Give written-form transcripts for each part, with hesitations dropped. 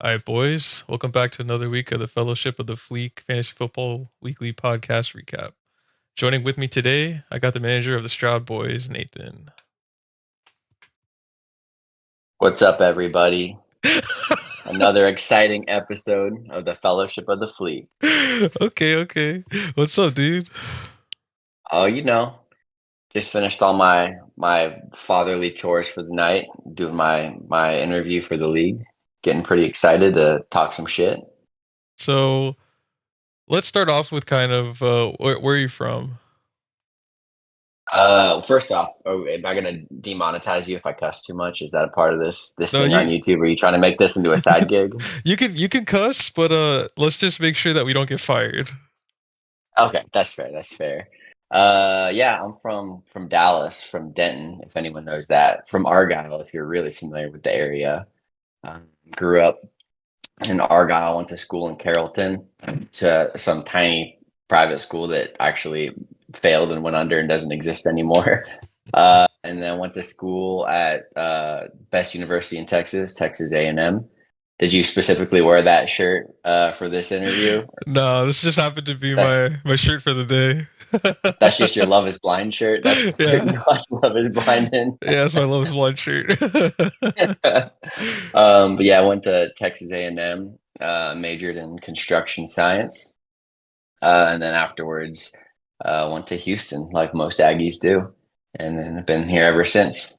All right, boys. Welcome back to another week of the Fellowship of the Fleek Fantasy Football Weekly Podcast Recap. Joining with me today, I got the manager of the Stroud Boys, Nathan. What's up, everybody? Another exciting episode of the Fellowship of the Fleet. Okay. What's up, dude? Oh, just finished all my fatherly chores for the night, doing my interview for the league. Getting pretty excited to talk some shit. So, let's start off with kind of where are you from? First off, am I gonna demonetize you if I cuss too much? Is that a part of this No, thing on you YouTube? Are you trying to make this into a side gig? you can cuss, but let's just make sure that we don't get fired. Okay, that's fair. That's fair. Yeah, I'm from Dallas, from Denton, if anyone knows that. From Argyle, if you're really familiar with the area. Grew up in Argyle, went to school in Carrollton, to some tiny private school that actually failed and went under and doesn't exist anymore. And then went to school at best university in Texas, Texas A&M. Did you specifically wear that shirt for this interview? No, this just happened to be That's my shirt for the day. that's just your Love Is Blind shirt. That's the shirt Yeah. you watch Love Is Blind in. Yeah, that's my lowest one shirt. But yeah, I went to Texas A&M, majored in construction science, and then afterwards went to Houston, like most Aggies do, and then I've been here ever since.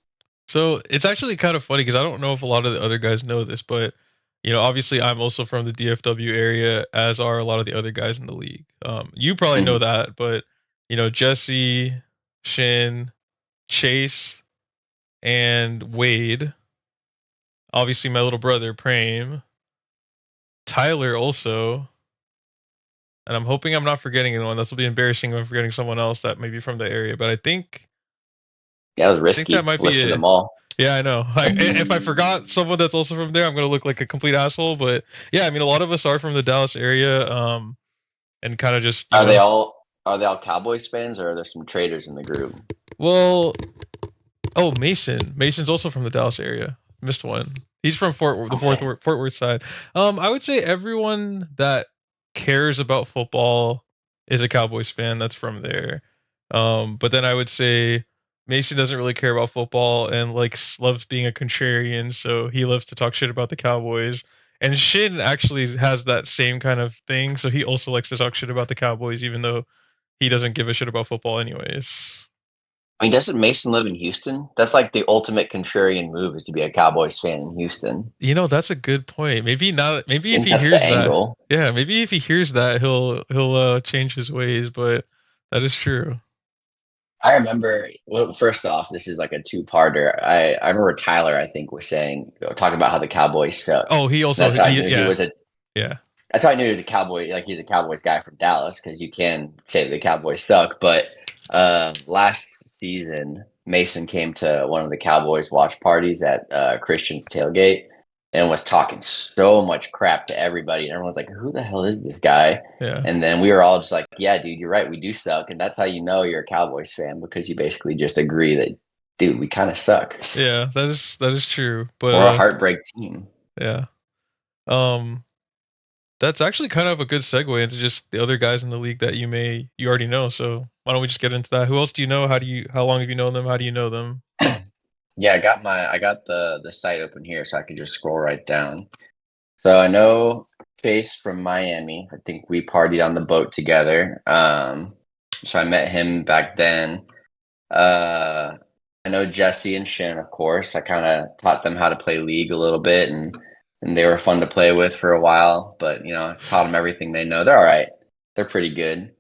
So it's actually kind of funny because I don't know if a lot of the other guys know this, but obviously I'm also from the DFW area, as are a lot of the other guys in the league. You probably know Mhm. that, but Jesse, Shin, Chase, and Wade. Obviously, my little brother Prame, Tyler also, and I'm hoping I'm not forgetting anyone. This will be embarrassing if I'm forgetting someone else that may be from the area, but I Yeah, it was think that risky might be listing it. them all. Yeah, I know. If I forgot someone that's also from there, I'm gonna look like a complete asshole. But yeah, I mean, a lot of us are from the Dallas area, and kind of just Are they all Cowboys fans, or are there some traders in the group? well, oh, Mason's also from the Dallas area. Missed one. He's from the Okay. Fort Worth side. I would say everyone that cares about football is a Cowboys fan. That's from there. But then I would say Mason doesn't really care about football and like loves being a contrarian, so he loves to talk shit about the Cowboys. And Shin actually has that same kind of thing, so he also likes to talk shit about the Cowboys, even though he doesn't give a shit about football anyways. I mean, doesn't Mason live in Houston? That's like the ultimate contrarian move, is to be a Cowboys fan in Houston. That's a good point. Maybe not. Maybe I if think he that's the hears that, angle. yeah. Maybe if he hears that, he'll change his ways. But that is true. I remember, well, first off, this is like a two-parter. I remember Tyler, I think, was saying, talking about how the Cowboys suck. Oh, he also That's how I knew he yeah was a yeah. that's how I knew he was a Cowboy, like he's a Cowboys guy from Dallas, because you can say the Cowboys suck. But last season, Mason came to one of the Cowboys watch parties at Christian's tailgate and was talking so much crap to everybody. And everyone was like, "Who the hell is this guy?" Yeah. And then we were all just like, "Yeah, dude, you're right. We do suck." And that's how you know you're a Cowboys fan, because you basically just agree that, dude, we kind of suck. Yeah, that is true. But We're a heartbreak team. yeah. Um that's actually kind of a good segue into just the other guys in the league that you already know. So why don't we just get into that? Who else do you know? How long have you known them? How do you know them? Yeah, I got the site open here, so I can just scroll right down. So I know Chase from Miami. I think we partied on the boat together. So I met him back then. Uh, I know Jesse and Shin, of course. I kind of taught them how to play League a little bit, and they were fun to play with for a while. But taught them everything they know. They're all right. They're pretty good.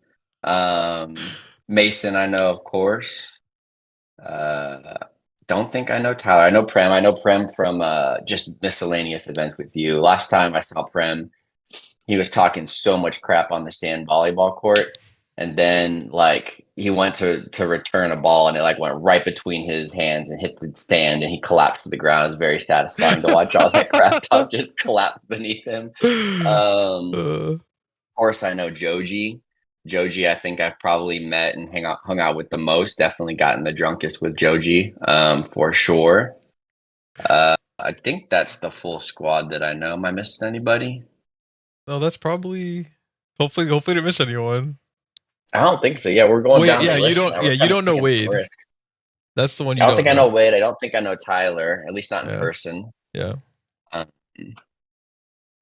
Mason, I know, of course. Uh, don't think I know Tyler. I know Prem. I know Prem from just miscellaneous events with you. Last time I saw Prem, he was talking so much crap on the sand volleyball court, and then like he went to return a ball, and it like went right between his hands and hit the sand, and he collapsed to the ground. It was very satisfying to watch all that crap talk just collapse beneath him. uh, Of course, I know Joji. Joji, I think I've probably met and hung out with the most. Definitely gotten the drunkest with Joji, for sure. I think that's the full squad that I know. Am I missing anybody? No, that's probably. Hopefully, didn't miss anyone. I don't think so. Yeah, we're going Wait, down the yeah, you list don't. now. Yeah, We're you kind of don't know taking some Wade. risks. That's the one I you don't don't think I know know. Wade. I don't think I know Tyler, at least not in Yeah, person. yeah, Um,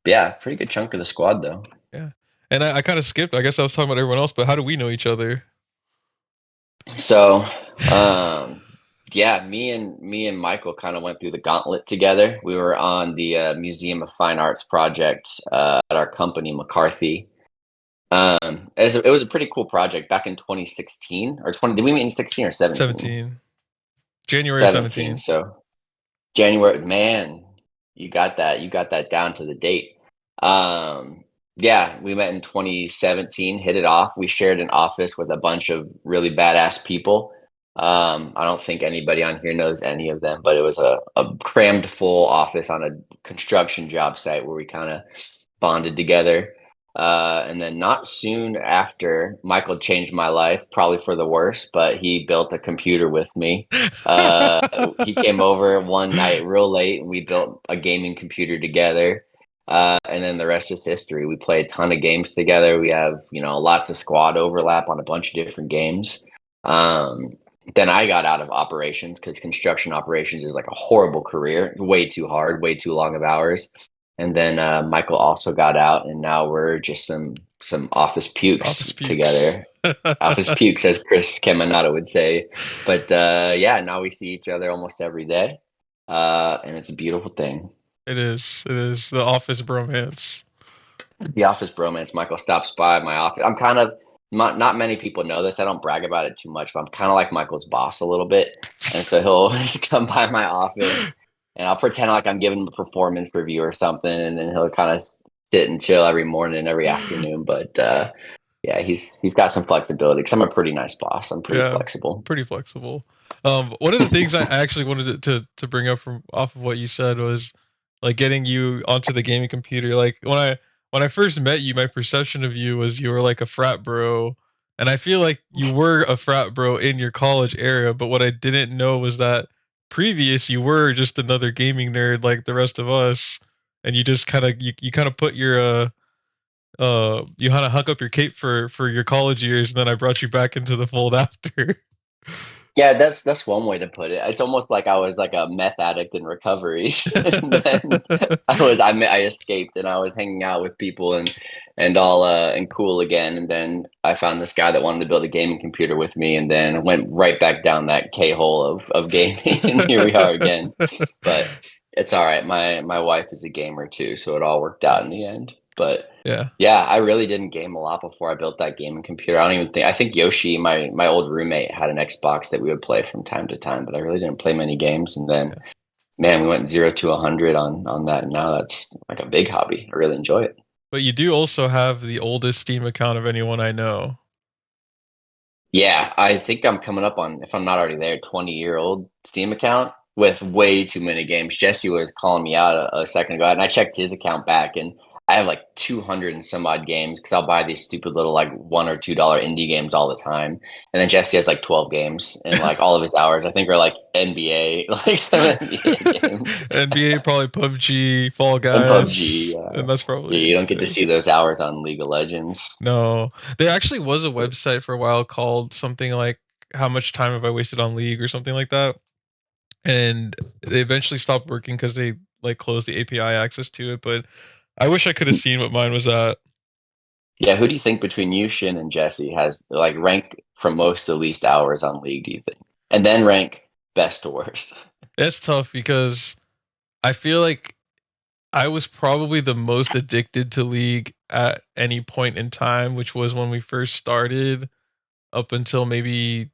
yeah, pretty good chunk of the squad though. yeah. And I kind of skipped. I guess I was talking about everyone else, but how do we know each other? So, um, yeah, me and Michael kind of went through the gauntlet together. We were on the Museum of Fine Arts project at our company, McCarthy. It was a pretty cool project back in 2016 or 20. Did we meet in 16 or 17? 17. January 17. 17. So January, man, you got that. You got that down to the date. Um, yeah, we met in 2017, hit it off. We shared an office with a bunch of really badass people. I don't think anybody on here knows any of them, but it was a crammed full office on a construction job site where we kind of bonded together. And then not soon after, Michael changed my life, probably for the worse, but he built a computer with me. He came over one night real late and we built a gaming computer together. And then the rest is history. We play a ton of games together. We have, lots of squad overlap on a bunch of different games. Um, then I got out of operations because construction operations is like a horrible career, way too hard, way too long of hours. And then Michael also got out, and now we're just some office pukes Office pukes. together. Office pukes, as Chris Caminata would say. But yeah, now we see each other almost every day, and it's a beautiful thing. It is. It is the office bromance. The office bromance. Michael stops by my office. I'm kind of not many people know this. I don't brag about it too much, but I'm kind of like Michael's boss a little bit, and so he'll just come by my office, and I'll pretend like I'm giving him a performance review or something, and then he'll kind of sit and chill every morning and every afternoon. But yeah, he's got some flexibility because I'm a pretty nice boss. I'm pretty Yeah, flexible. pretty flexible. One of the things I actually wanted to bring up from off of what you said was like getting you onto the gaming computer. Like when I first met you, my perception of you was you were like a frat bro, and I feel like you were a frat bro in your college era. But what I didn't know was that previous you were just another gaming nerd like the rest of us, and you just you kind of put your you kind of hung up your cape for your college years, and then I brought you back into the fold after. Yeah, that's one way to put it. It's almost like I was like a meth addict in recovery, and then I escaped and I was hanging out with people and all and cool again. And then I found this guy that wanted to build a gaming computer with me, and then went right back down that K hole of gaming, and here we are again. But it's all right. My wife is a gamer too, so it all worked out in the end. But Yeah, yeah, I really didn't game a lot before I built that gaming computer. I think Yoshi, my old roommate, had an Xbox that we would play from time to time, but I really didn't play many games. And then, yeah. man, we went 0 to 100 on that, and now that's like a big hobby. I really enjoy it. But you do also have the oldest Steam account of anyone I know. Yeah, I think I'm coming up on, if I'm not already there, 20-year-old Steam account with way too many games. Jesse was calling me out a second ago, and I checked his account back, and I have like 200 and some odd games because I'll buy these stupid little like $1 or $2 indie games all the time. And then Jesse has like 12 games, and like all of his hours, I think, are like NBA, like some NBA games NBA, probably PUBG, Fall and PUBG. Guys, and that's Yeah, probably you don't get to it. see those hours on League of Legends. No. There actually was a website for a while called something like "How much time have I wasted on League" or something like that, and they eventually stopped working because they like closed the API access to it. But I wish I could have seen what mine was at. Yeah, who do you think between you, Shin, and Jesse has like rank from most to least hours on League, do you think? And then rank best to worst. It's tough because I feel like I was probably the most addicted to League at any point in time, which was when we first started up until maybe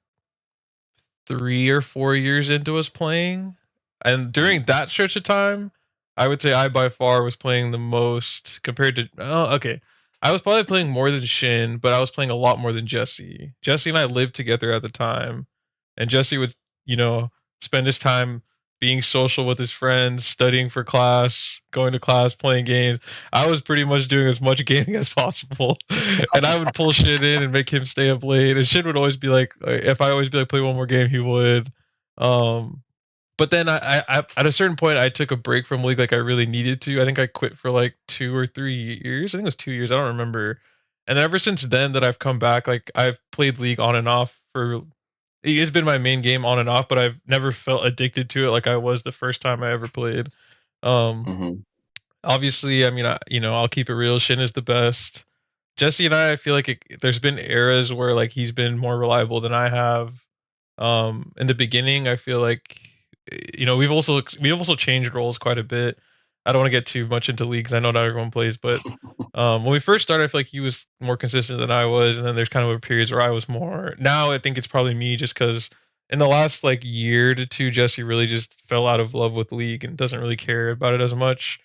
3 or 4 years into us playing. And during that stretch of time, I would say I by far was playing the most compared to. Oh, okay. I was probably playing more than Shin, but I was playing a lot more than Jesse. Jesse and I lived together at the time, and Jesse would, you know, spend his time being social with his friends, studying for class, going to class, playing games. I was pretty much doing as much gaming as possible, and I would pull shit in and make him stay up late. And shit would always be like, if I always be like, play one more game, he would. Um, but then I at a certain point I took a break from league like I really needed to. I think I quit for like 2 or 3 years. I think it was 2 years. I don't remember. And then ever since then that I've come back, like I've played league on and off for. It has been my main game on and off, but I've never felt addicted to it like I was the first time I ever played. Um, Hmm. Obviously, I mean, I'll keep it real. Shin is the best. Jesse and I feel like there's been eras where like he's been more reliable than I have. In the beginning, I feel like we've also changed roles quite a bit. I don't want to get too much into leagues. I know not everyone plays, but when we first started, I feel like he was more consistent than I was, and then there's kind of periods where I was more. Now I think it's probably me, just because in the last like year to two, Jesse really just fell out of love with league and doesn't really care about it as much.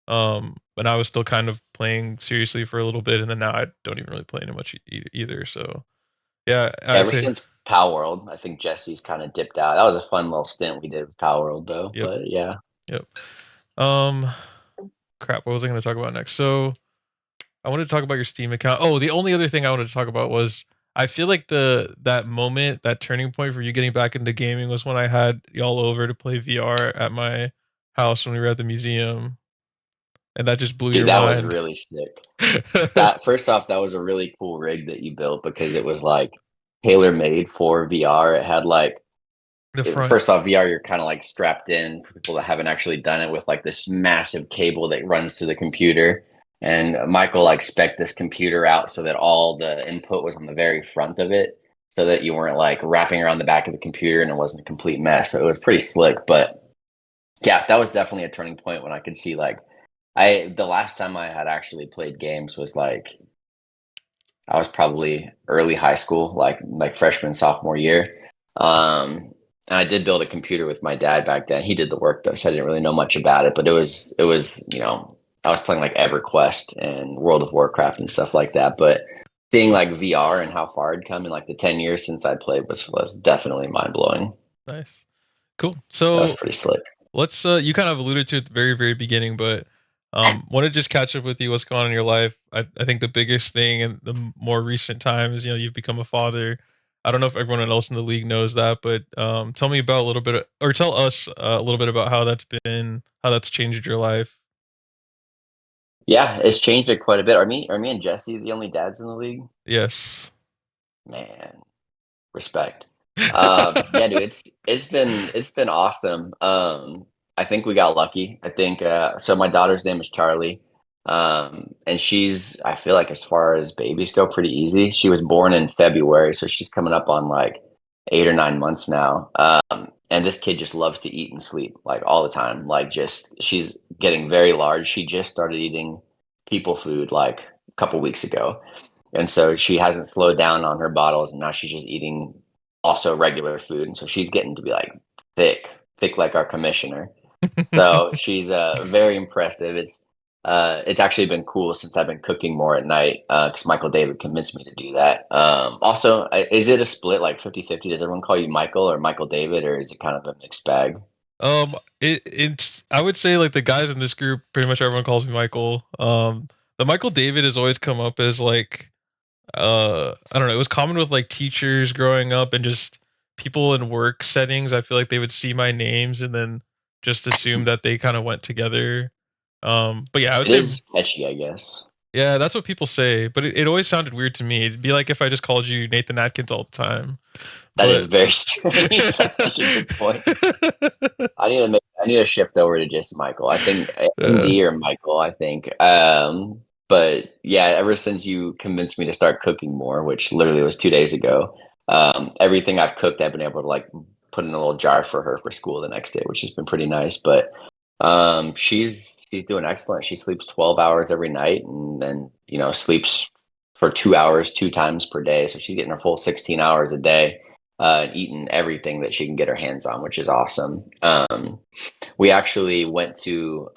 But I was still kind of playing seriously for a little bit, and then now I don't even really play it much either. So yeah, I'd Ever say since Power World, I think Jesse's kind of dipped out. That was a fun little stint we did with Power World, though. yep, But yeah, yep. Um, Crap. What was I going to talk about next? So I wanted to talk about your Steam account. Oh, the only other thing I wanted to talk about was I feel like that moment, that turning point for you getting back into gaming was when I had y'all over to play VR at my house when we were at the museum, and that just blew dude, your that was mind. really sick. That first off, that was a really cool rig that you built because it was like tailor made for VR. It had like The front. first off, VR, you're kind of like strapped in for people that haven't actually done it with like this massive cable that runs to the computer. And Michael like spec'd this computer out so that all the input was on the very front of it, so that you weren't like wrapping around the back of the computer and it wasn't a complete mess. So it was pretty slick. But yeah, that was definitely a turning point when I could see like the last time I had actually played games was like I was probably early high school, like freshman, sophomore year. And I did build a computer with my dad back then. He did the work though, so I didn't really know much about it. But it was I was playing like EverQuest and World of Warcraft and stuff like that. But seeing like VR and how far it'd come in like the 10 years since I played was definitely mind blowing. Nice. Cool. That was So pretty slick. let's you kind of alluded to it at the very, very beginning, but want to just catch up with you. What's going on in your life? I think the biggest thing in the more recent times, you've become a father. I don't know if everyone else in the league knows that, but tell me about a little bit, or tell us a little bit about how that's changed your life. Yeah, it's changed it quite a bit. Are me and Jesse the only dads in the league? Yes. Man, respect. Yeah, dude, it's been awesome. I think we got lucky. I think so my daughter's name is Charlie. And she's I feel like as far as babies go, pretty easy. She was born in February, so she's coming up on like 8 or 9 months now. And this kid just loves to eat and sleep like all the time. Like just she's getting very large. She just started eating people food like a couple weeks ago. And so she hasn't slowed down on her bottles, and now she's just eating also regular food. And so she's getting to be like thick, thick like our commissioner. So she's very impressive. It's actually been cool since I've been cooking more at night because Michael David convinced me to do that. Also, is it a split like 50-50? Does everyone call you Michael or Michael David, or is it kind of a mixed bag? It's I would say like the guys in this group, pretty much everyone calls me Michael. The Michael David has always come up as like I don't know, it was common with like teachers growing up and just people in work settings. I feel like they would see my names and then just assume that they kind of went together. But yeah, I would It say is catchy, I guess. yeah, that's what people say, but it always sounded weird to me. It'd be like if I just called you Nathan Atkins all the time. That is But very strange. That's such a good point. I need to shift over to just Michael. I think uh, MD or Michael, I think. But yeah, ever since you convinced me to start cooking more, which literally was 2 days ago, everything I've cooked, I've been able to like put in a little jar for her for school the next day, which has been pretty nice. But she's doing excellent. She sleeps 12 hours every night, and then sleeps for 2 hours 2 times per day. So she's getting her full 16 hours a day, eating everything that she can get her hands on, which is awesome. We actually went to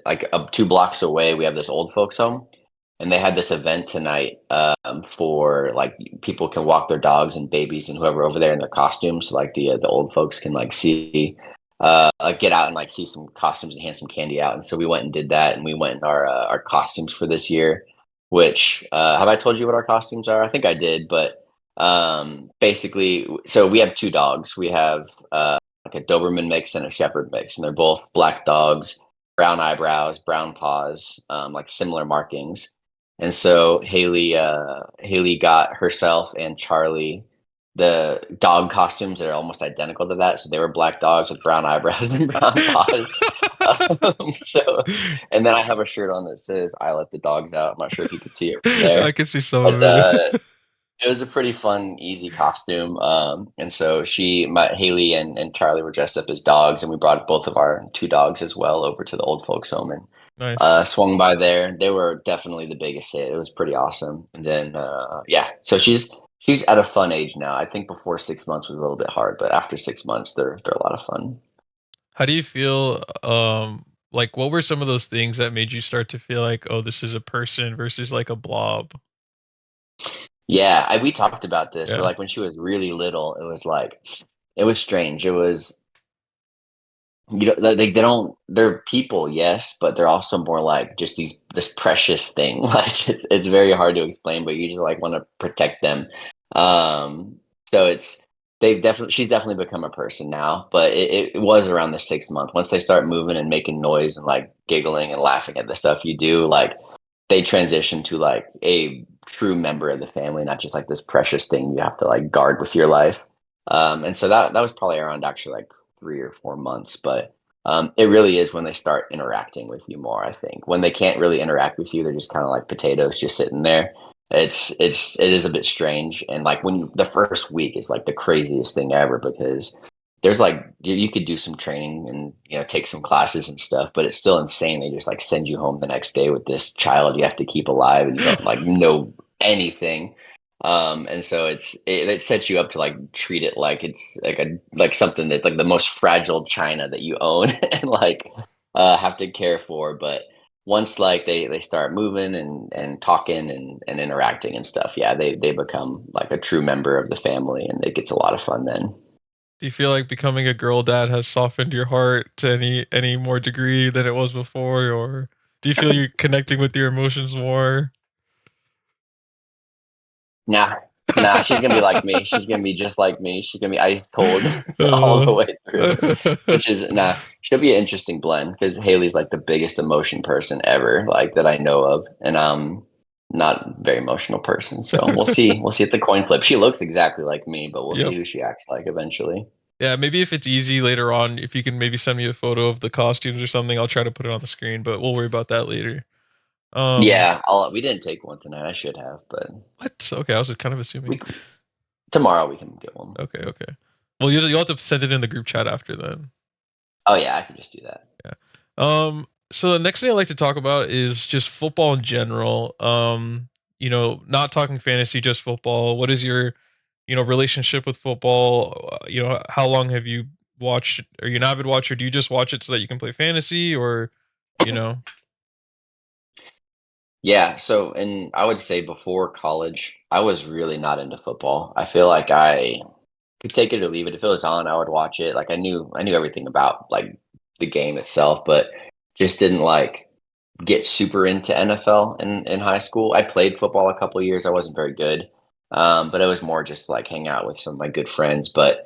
like 2 blocks away. We have this old folks home, and they had this event tonight for like people can walk their dogs and babies and whoever over there in their costumes. So like the old folks can like see like get out and like see some costumes and hand some candy out. And so we went and did that, and we went in our costumes for this year. Which have I told you what our costumes are? I think I did, but basically, so we have 2 dogs. We have like a Doberman mix and a Shepherd mix, and they're both black dogs, brown eyebrows, brown paws, like similar markings. And so Haley got herself and Charlie the dog costumes that are almost identical to that. So they were black dogs with brown eyebrows and brown paws. So, and then I have a shirt on that says "I let the dogs out." I'm not sure if you can see it from I there, can see some but of it. it was a pretty fun, easy costume. And so Haley and Charlie were dressed up as dogs, and we brought both of our two dogs as well over to the old folks home and Nice. swung by there. They were definitely the biggest hit. It was pretty awesome. And then, yeah, so she's at a fun age now. I think before 6 months was a little bit hard, but after 6 months, they're a lot of fun. How do you feel? Like, what were some of those things that made you start to feel like, oh, this is a person versus like a blob? Yeah, we talked about this. We're Yeah. like when she was really little, it was strange. It was you know they don't they're people, yes, but they're also more like just this precious thing. Like it's very hard to explain, but you just like want to protect them. So it's they've definitely she's definitely become a person now, but it was around the 6 month. Once they start moving and making noise and like giggling and laughing at the stuff you do, like they transition to like a true member of the family, not just like this precious thing you have to like guard with your life. And so that was probably around actually like 3 or 4 months, but it really is when they start interacting with you more. I think when they can't really interact with you, they're just kind of like potatoes, just sitting there. It is a bit strange, and like the first week is like the craziest thing ever because there's like you could do some training and take some classes and stuff, but it's still insane. They just like send you home the next day with this child you have to keep alive, and you don't like know anything. And so it sets you up to like treat it like it's like something that's like the most fragile china that you own and like have to care for. But once like they start moving and talking and interacting and stuff, yeah, they become like a true member of the family, and it gets a lot of fun then. Do you feel like becoming a girl dad has softened your heart to any more degree than it was before, or do you feel you're connecting with your emotions more? Nah, nah, she's gonna be like me. She's gonna be just like me. She's gonna be ice cold all the uh, way through. Which is nah, she'll be an interesting blend because Haley's like the biggest emotion person ever, like that I know of, and I'm not a very emotional person. So we'll see. We'll see. It's a coin flip. She looks exactly like me, but we'll see yep. who she acts like eventually. Yeah, maybe if it's easy later on, if you can maybe send me a photo of the costumes or something, I'll try to put it on the screen, but we'll worry about that later. Um, Yeah, we didn't take one tonight. I should have, but what? Okay, I was just kind of assuming. we tomorrow we can get one. Okay, okay. Well, you'll have to send it in the group chat after then. Oh yeah, I can just do that. Yeah. So the next thing I'd like to talk about is just football in general. Not talking fantasy, just football. What is your, relationship with football? How long have you watched? Are you an avid watcher? Do you just watch it so that you can play fantasy, or, you know? Yeah, so and I would say before college, I was really not into football. I feel like I could take it or leave it. If it was on, I would watch it. Like I knew everything about like the game itself, but just didn't like get super into NFL in high school. I played football a couple of years. I wasn't very good. But it was more just like hang out with some of my good friends. But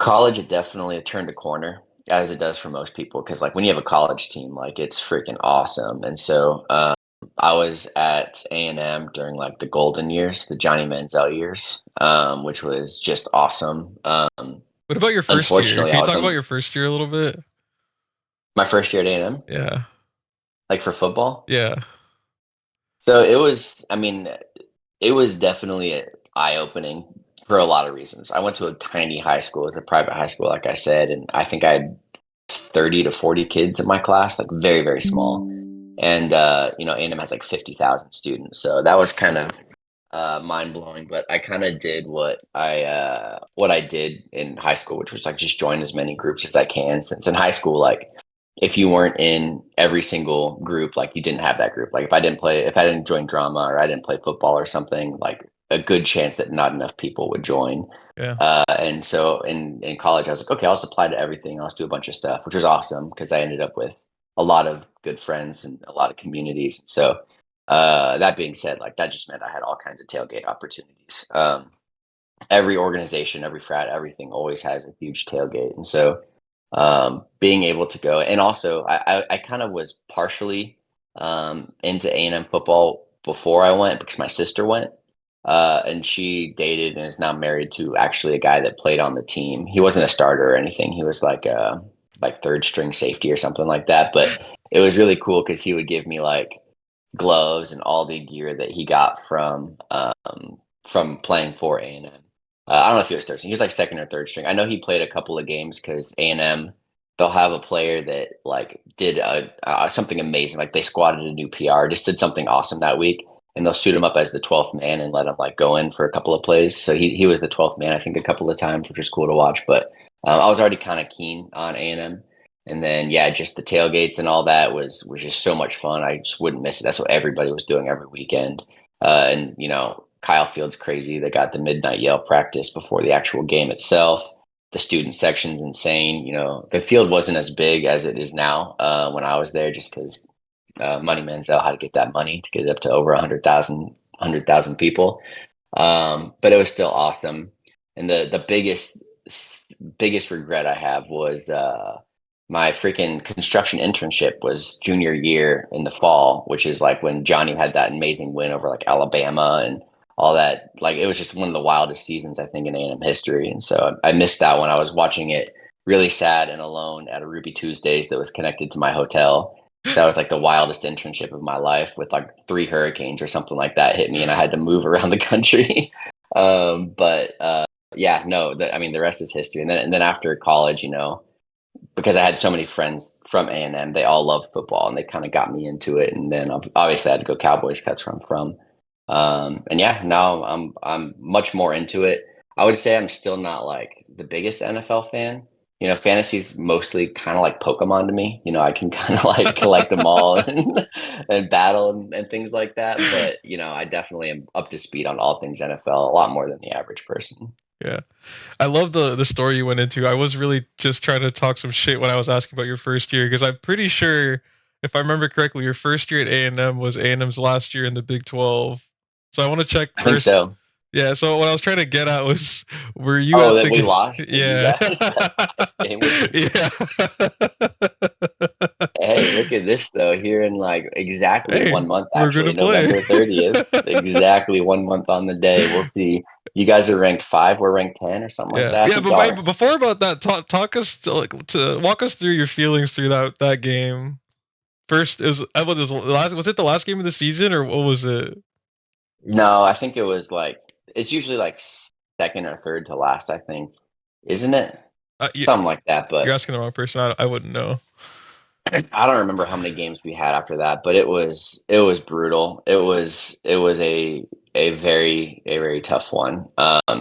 college, it definitely turned a corner as it does for most people because like when you have a college team, like it's freaking awesome. And so I was at A&M during like the golden years, the Johnny Manziel years, which was just awesome. What about your first year? Unfortunately, Can I you was talk about on your first year a little bit? my first year at A&M, Yeah. like for football. Yeah. So it was, I mean, it was definitely eye opening for a lot of reasons. I went to a tiny high school, it's a private high school, like I said, and I think I had 30 to 40 kids in my class, like very, very small. And A&M has like 50,000 students, so that was kind of mind blowing. But I kind of did what I did in high school, which was like just join as many groups as I can. Since in high school, like if you weren't in every single group, like you didn't have that group. Like if I didn't join drama or I didn't play football or something, like a good chance that not enough people would join. Yeah. And so in college, I was like, okay, I'll just apply to everything. I'll just do a bunch of stuff, which was awesome because I ended up with a lot of good friends and a lot of communities. So that being said, like that just meant I had all kinds of tailgate opportunities. every organization, every frat, everything always has a huge tailgate. And so being able to go, and also I kind of was partially into A&M football before I went because my sister went. And she dated and is now married to actually a guy that played on the team. He wasn't a starter or anything. He was like third string safety or something like that. But it was really cool because he would give me like gloves and all the gear that he got from playing for A&M. I don't know if he was third string. He was like second or third string. I know he played a couple of games because A&M, they'll have a player that like did something amazing. Like they squatted a new PR, just did something awesome that week, and they'll suit him up as the 12th man and let him like go in for a couple of plays. So he was the 12th man, I think, a couple of times, which was cool to watch. But I was already kind of keen on A&M. And then yeah, just the tailgates and all that was just so much fun. I just wouldn't miss it. That's what everybody was doing every weekend. And you know, Kyle Field's crazy. They got the midnight yell practice before the actual game itself. The student section's insane. You know, the field wasn't as big as it is now when I was there, just because Money Manziel had to get that money to get it up to over 100,000 people. But it was still awesome. And the biggest regret I have was my freaking construction internship was junior year in the fall, which is like when Johnny had that amazing win over like Alabama and all that. Like it was just one of the wildest seasons I think in A&M history. And so I missed that one. I was watching it really sad and alone at a Ruby Tuesdays that was connected to my hotel. That was like the wildest internship of my life with like 3 hurricanes or something like that hit me and I had to move around the country. But yeah, no, I mean, the rest is history. And then after college, you know, because I had so many friends from A&M, they all loved football and they kind of got me into it. And then obviously I had to go Cowboys. That's where I'm from. And yeah, now I'm much more into it. I would say I'm still not like the biggest NFL fan. You know, fantasy's mostly kind of like Pokemon to me. You know, I can kind of like collect them all and battle and things like that. But you know, I definitely am up to speed on all things NFL a lot more than the average person. Yeah. I love the story you went into. I was really just trying to talk some shit when I was asking about your first year because I'm pretty sure, if I remember correctly, your first year at A&M was A&M's last year in the Big 12. So I want to check I think first. so. Yeah. So what I was trying to get at was, were you Oh, at that the? we lost to you Yeah. guys that last game with Yeah. Hey, look at this though. Here in like exactly Hey, 1 month, we're gonna actually, play. November 30th, exactly 1 month on the day. We'll see. You guys are ranked 5, we're ranked 10 or something like Yeah, that. I yeah, think but y'all wait, are. but before about that, talk us to walk us through your feelings through that game. First, is what was the last? Was it the last game of the season, or what was it? No, I think it was like it's usually like second or third to last, I think. Isn't it? You, Something like that, you're but asking the wrong person. I wouldn't know. I don't remember how many games we had after that, but it was brutal. It was a very tough one.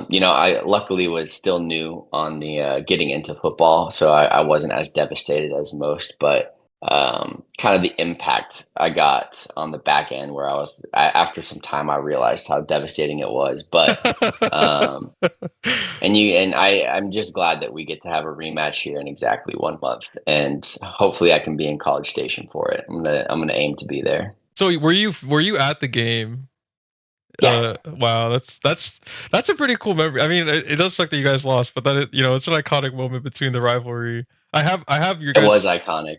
You know, I luckily was still new on the getting into football, so I wasn't as devastated as most, but kind of the impact I got on the back end where after some time I realized how devastating it was. But um, I'm just glad that we get to have a rematch here in exactly 1 month, and hopefully I can be in College Station for it. I'm gonna aim to be there. So were you at the game? Yeah, Wow, that's a pretty cool memory. I mean, it does suck that you guys lost, but it's an iconic moment between the rivalry. I have your it was guys iconic.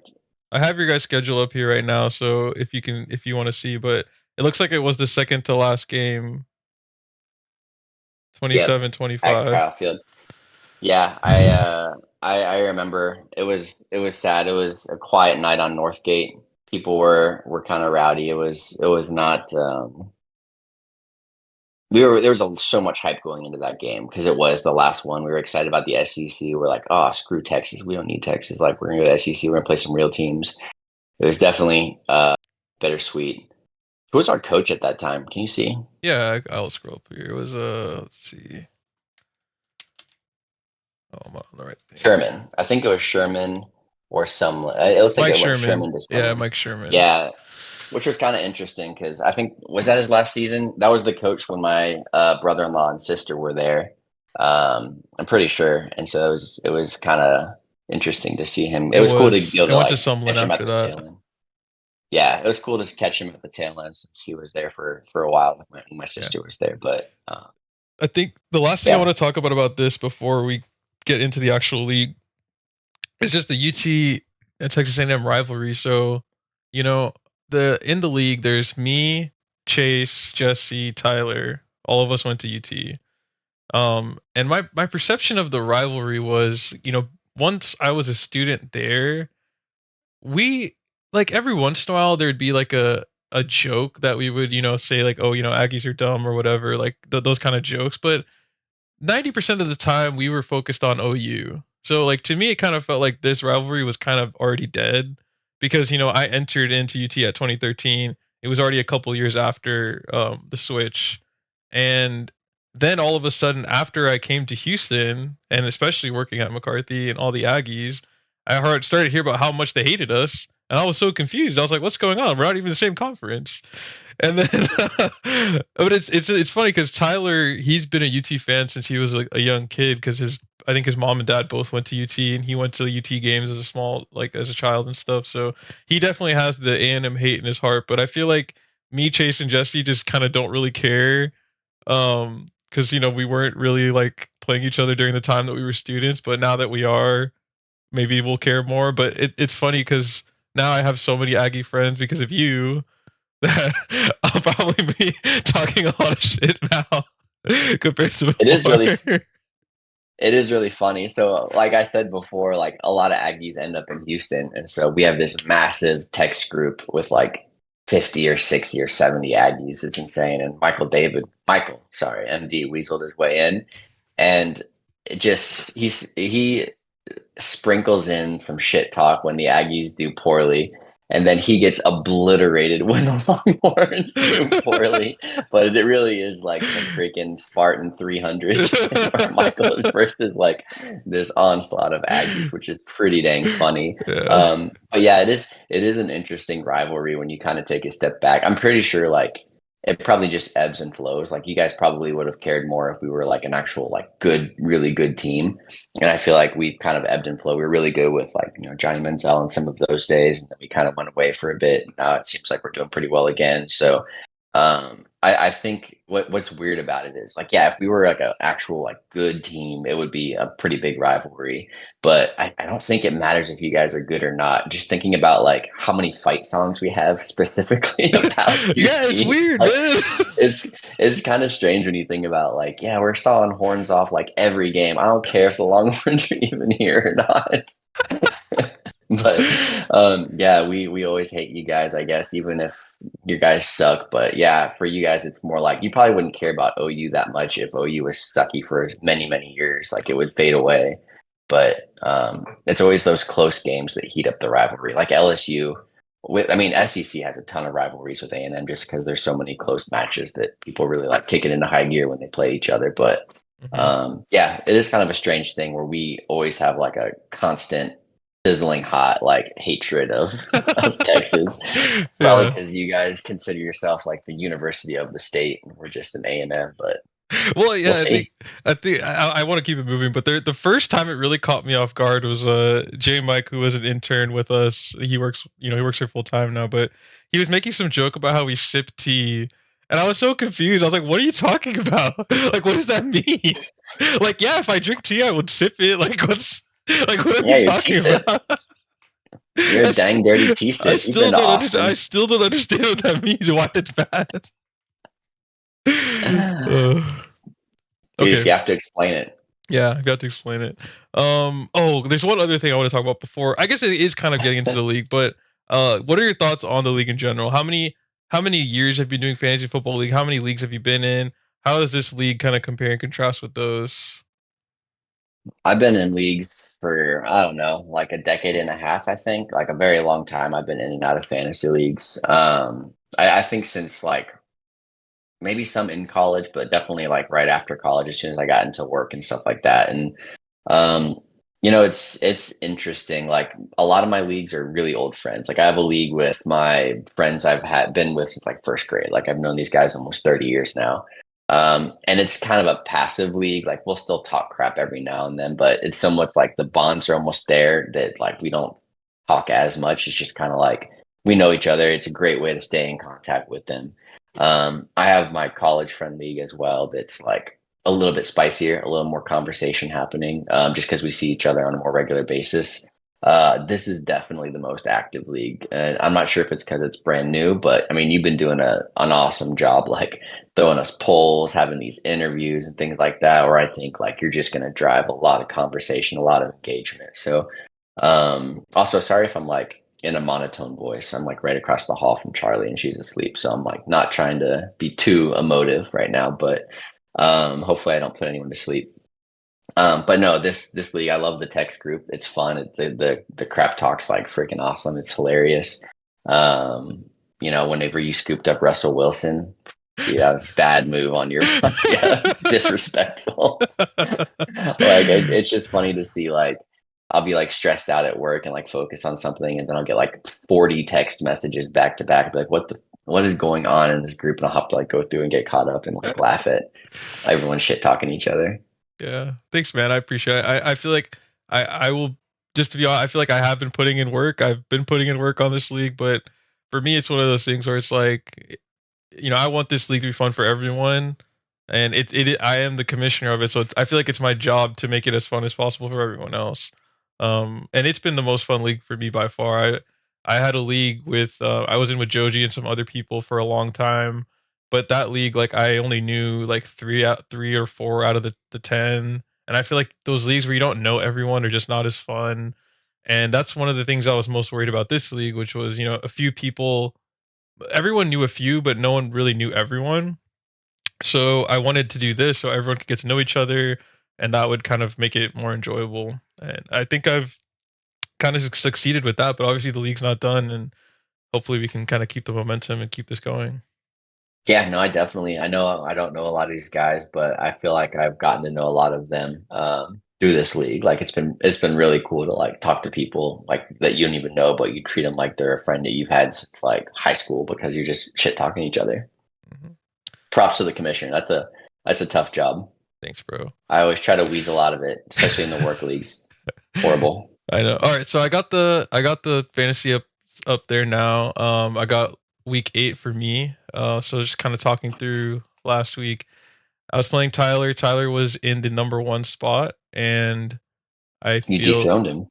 I have your guys' schedule up here right now, so if you want to see, but it looks like it was the second to last game, Yep, 27-25. at Kyle Field. Yeah, I remember it was sad. It was a quiet night on Northgate. People were kind of rowdy. It was not. There was so much hype going into that game because it was the last one. We were excited about the SEC. We're like, oh, screw Texas. We don't need Texas. Like we're gonna go to the SEC. We're gonna play some real teams. It was definitely bittersweet. Who was our coach at that time? Can you see? Yeah, I'll scroll up here. It was let's see. Oh, I'm on the right thing here. Sherman. I think it was Sherman or some. It looks like Mike it went Sherman. Sherman to Yeah, some. Mike Sherman. Yeah, which was kind of interesting because I think was that his last season. That was the coach when my brother-in-law and sister were there. I'm pretty sure, and so it was kind of interesting to see him. It It was cool to was. be able It to went to like Sumlin catch him after at the that. tail end. Yeah, it was cool to catch him at the tail end since he was there for a while with my Yeah. sister was there. But I think the last thing I want Yeah. to talk about this before we get into the actual league is just the UT and Texas A&M rivalry. So, you know, the in the league, there's me, Chase, Jesse, Tyler. All of us went to UT. And my perception of the rivalry was, once I was a student there, we like every once in a while there'd be like a joke that we would say like, oh, Aggies are dumb or whatever, like those kind of jokes. But 90% of the time we were focused on OU. So like to me it kind of felt like this rivalry was kind of already dead because I entered into UT at 2013. It was already a couple years after the switch. And then all of a sudden after I came to Houston and especially working at McCarthy and all the Aggies, started to hear about how much they hated us. And I was so confused. I was like, "What's going on? We're not even in the same conference." And then, but it's funny because Tyler, he's been a UT fan since he was a young kid because I think his mom and dad both went to UT and he went to the UT games as a as a child and stuff. So he definitely has the A&M hate in his heart. But I feel like me, Chase, and Jesse just kind of don't really care, because we weren't really like playing each other during the time that we were students. But now that we are, maybe we'll care more. But it's funny because now I have so many Aggie friends because of you that I'll probably be talking a lot of shit now compared to It is really before. It is really funny. So, like I said before, like a lot of Aggies end up in Houston, and so we have this massive text group with like 50 or 60 or 70 Aggies. It's insane. And Michael, sorry, MD weaseled his way in, and it just he sprinkles in some shit talk when the Aggies do poorly, and then he gets obliterated when the Longhorns do poorly. But it really is like some freaking Spartan 300 shit where Michael is versus like this onslaught of Aggies, which is pretty dang funny. Yeah. But yeah, it is an interesting rivalry when you kind of take a step back. I'm pretty sure like it probably just ebbs and flows. Like you guys probably would have cared more if we were like an actual like good, really good team. And I feel like we kind of ebbed and flowed. We were really good with like, Johnny Manziel and some of those days. And then we kind of went away for a bit. Now it seems like we're doing pretty well again. So I think what's weird about it is like, yeah, if we were like an actual like good team, it would be a pretty big rivalry. But I don't think it matters if you guys are good or not. Just thinking about like how many fight songs we have specifically about your Yeah, it's team. weird, Like man. it's it's kind of strange when you think about like, yeah, we're sawing horns off like every game. I don't care if the Longhorns are even here or not. But yeah, we always hate you guys, I guess, even if you guys suck. But yeah, for you guys, it's more like you probably wouldn't care about OU that much if OU was sucky for many, many years. Like it would fade away. But it's always those close games that heat up the rivalry. Like LSU, I mean, SEC has a ton of rivalries with A&M just because there's so many close matches that people really like kick it into high gear when they play each other. But Mhm. yeah, it is kind of a strange thing where we always have like a constant sizzling hot like hatred of of Texas. Probably Yeah. because you guys consider yourself like the university of the state, and we're just an A&M. But Well, we'll yeah, see. I think I want to keep it moving, but the first time it really caught me off guard was J Mike, who was an intern with us. He works here full time now, but he was making some joke about how we sip tea, and I was so confused. I was like, "What are you talking about? Like, what does that mean?" Like, yeah, if I drink tea, I would sip it. Like, what are we Yeah, you're T talking sip. about? You're a I, dang st- dirty T I sip. You've still been to don't understand. I Austin. still don't understand what that means. Why it's bad. Uh, Dude, okay. if you have to explain it. Yeah, I've got to explain it. Oh, there's one other thing I want to talk about before. I guess it is kind of getting into the league, but what are your thoughts on the league in general? How many years have you been doing fantasy football league? How many leagues have you been in? How does this league kind of compare and contrast with those? I've been in leagues for, I don't know, like a decade and a half, I think. Like a very long time. I've been in and out of fantasy leagues. I think since like maybe some in college, but definitely like right after college, as soon as I got into work and stuff like that. And um, it's interesting. Like a lot of my leagues are really old friends. Like I have a league with my friends I've had been with since like first grade. Like I've known these guys almost 30 years now. And it's kind of a passive league. Like we'll still talk crap every now and then, but it's somewhat like the bonds are almost there that like we don't talk as much. It's just kind of like we know each other. It's a great way to stay in contact with them. I have my college friend league as well. That's like a little bit spicier, a little more conversation happening, just because we see each other on a more regular basis. This is definitely the most active league, and I'm not sure if it's because it's brand new, but I mean, you've been doing an awesome job, like throwing us polls, having these interviews and things like that, where I think like you're just going to drive a lot of conversation, a lot of engagement. So, also sorry if I'm like in a monotone voice. I'm like right across the hall from Charlie and she's asleep. So I'm like not trying to be too emotive right now, but hopefully I don't put anyone to sleep. But no, this league, I love the text group. It's fun. The crap talk's like freaking awesome. It's hilarious. Um, whenever you scooped up Russell Wilson, dude, that was a bad move on your part. Yeah, that's disrespectful. Like it's just funny to see like I'll be like stressed out at work and like focus on something and then I'll get like 40 text messages back to back. Be like, what is going on in this group? And I'll have to like go through and get caught up and like laugh at everyone shit talking each other. Yeah. Thanks, man. I appreciate it. I feel like I will, just to be honest, I feel like I have been putting in work. I've been putting in work on this league, but for me, it's one of those things where it's like, I want this league to be fun for everyone, and I am the commissioner of it, so I feel like it's my job to make it as fun as possible for everyone else. And it's been the most fun league for me by far. I had a league with I was in with Joji and some other people for a long time, but that league, like, I only knew like three or four out of the 10, and I feel like those leagues where you don't know everyone are just not as fun. And that's one of the things I was most worried about this league, which was, a few people, everyone knew a few, but no one really knew everyone. So I wanted to do this so everyone could get to know each other, and that would kind of make it more enjoyable. And I think I've kind of succeeded with that, but obviously the league's not done, and hopefully we can kind of keep the momentum and keep this going. Yeah, no, I know I don't know a lot of these guys, but I feel like I've gotten to know a lot of them through this league. Like it's been really cool to like talk to people like that you don't even know, but you treat them like they're a friend that you've had since like high school because you're just shit talking each other. Mhm. Props to the commissioner. That's a tough job. Thanks, bro. I always try to weasel out of it, especially in the work leagues. Horrible. I know. All right, so I got the fantasy up there now. I got week 8 for me. So just kind of talking through last week. I was playing Tyler. Tyler was in the number 1 spot, and I You feel dethroned him.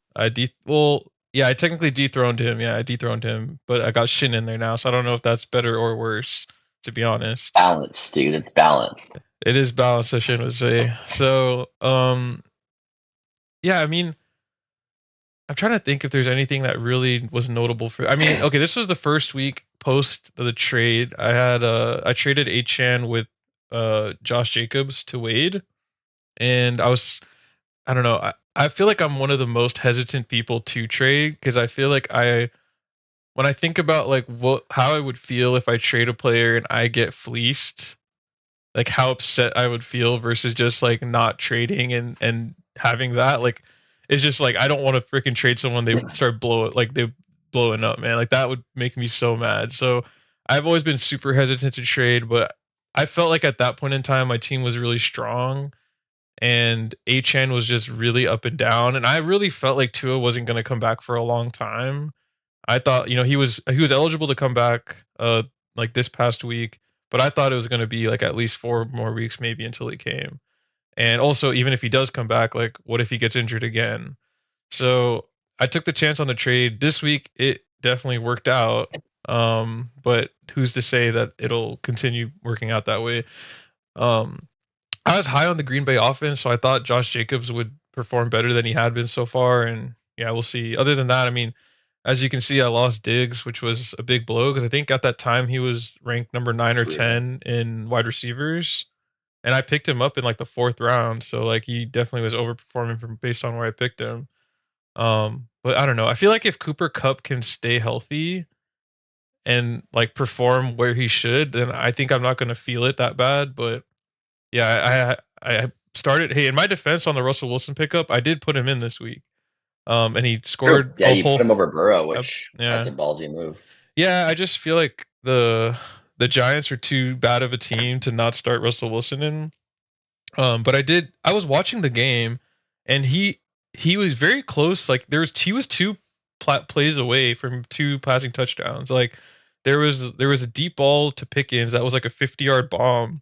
well, yeah, I technically dethroned him. Yeah, I dethroned him, but I got Shin in there now, so I don't know if that's better or worse, to be honest. Balanced, dude. It's balanced. It is balanced, as Shin would say. So, yeah, I mean, I'm trying to think if there's anything that really was notable for. I mean, okay, this was the first week post the trade. I traded Achan with Josh Jacobs to Wade, and I don't know. I feel like I'm one of the most hesitant people to trade because I feel like when I think about like how I would feel if I trade a player and I get fleeced, like how upset I would feel versus just like not trading and having that, like, it's just like I don't want to freaking trade someone they start they blowing up, man. Like that would make me so mad. So I've always been super hesitant to trade, but I felt like at that point in time my team was really strong and Achan was just really up and down, and I really felt like Tua wasn't going to come back for a long time. I thought, he was eligible to come back like this past week, but I thought it was going to be like at least 4 more weeks maybe until he came. And also, even if he does come back, like what if he gets injured again? So I took the chance on the trade this week. It definitely worked out. But who's to say that it'll continue working out that way? Um, I was high on the Green Bay offense, so I thought Josh Jacobs would perform better than he had been so far. And yeah, we'll see. Other than that, I mean, as you can see, I lost Diggs, which was a big blow because I think at that time he was ranked number 9 or Brutal. 10 in wide receivers, and I picked him up in like the 4th round. So like he definitely was overperforming from based on where I picked him. But I don't know. I feel like if Cooper Cup can stay healthy and like perform where he should, then I think I'm not going to feel it that bad. But yeah, I started. Hey, in my defense on the Russell Wilson pickup, I did put him in this week. And he True. scored Yeah, a you put whole. him over Burrow, which that's Yeah, a ballsy move. yeah. I just feel like the Giants are too bad of a team to not start Russell Wilson in. But I did. I was watching the game, and he was very close. Like he was two plays away from 2 passing touchdowns. Like there was a deep ball to Pickens that was like a 50-yard bomb,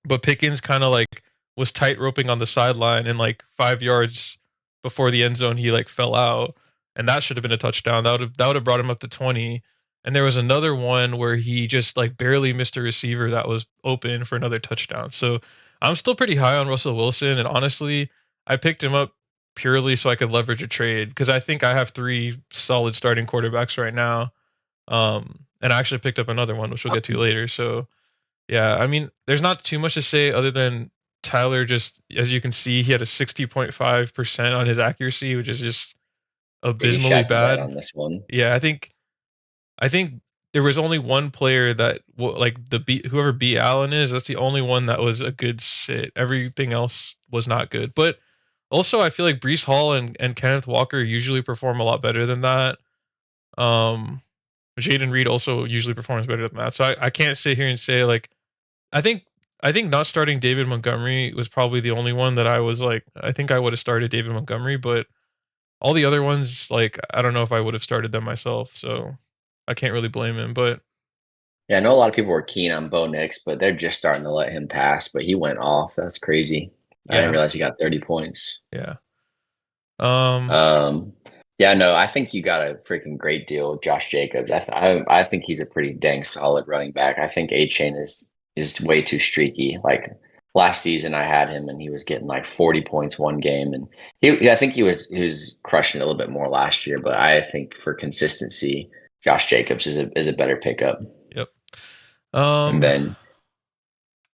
but Pickens kind of like was tight roping on the sideline, and like 5 yards before the end zone, he like fell out, and that should have been a touchdown. That would have brought him up to 20. And there was another one where he just like barely missed a receiver that was open for another touchdown. So I'm still pretty high on Russell Wilson, and honestly, I picked him up purely so I could leverage a trade because I think I have three solid starting quarterbacks right now. And I actually picked up another one, which we'll get to later. So yeah, I mean, there's not too much to say other than Tyler just, as you can see, he had a 60.5% on his accuracy, which is just Yeah, he abysmally shat the bed bad. on this one. Yeah, I think there was only one player that like whoever beat Allen is. That's the only one that was a good sit. Everything else was not good. But also, I feel like Brees Hall and Kenneth Walker usually perform a lot better than that. Um, Jaden Reed also usually performs better than that. So I can't sit here and say like I think I think not starting David Montgomery was probably the only one that I was like I think I would have started David Montgomery, but all the other ones like I don't know if I would have started them myself. So I can't really blame him. But Yeah, I know a lot of people were keen on Bo Nix, but they're just starting to let him pass. But he went off. That's crazy. I didn't yeah, realize he got 30 points. yeah. Um, Um, yeah, no, I think you got a freaking great deal with Josh Jacobs. I think he's a pretty dang solid running back. I think A Chain is way too streaky. Like last season, I had him and he was getting like 40 points one game, and I think he was crushing it a little bit more last year. But I think for consistency, Josh Jacobs is a better pickup. yep. And then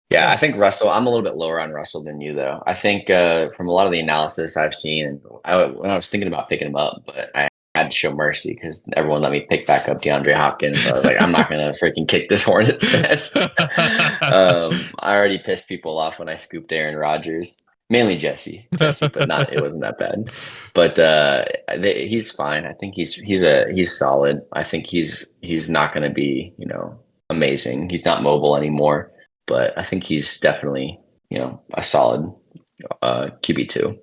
yeah, Yeah, I think Russell. I'm a little bit lower on Russell than you, though. I think from a lot of the analysis I've seen, and when I was thinking about picking him up, but I had to show mercy because everyone let me pick back up DeAndre Hopkins. So I was like, I'm not gonna freaking kick this hornet's nest. I already pissed people off when I scooped Aaron Rodgers, mainly Jesse, but not it wasn't that bad. But he's fine. I think he's solid. I think he's not going to be amazing. He's not mobile anymore, but I think he's definitely a solid QB2.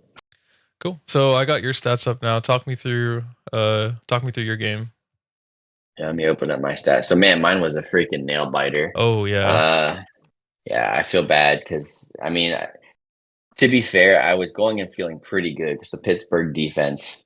cool. So I got your stats up now. Talk me through your game. Yeah, let me open up my stats. So man, mine was a freaking nail biter. Oh yeah, Uh, yeah, I feel bad because I mean, to be fair, I was going and feeling pretty good because the Pittsburgh defense.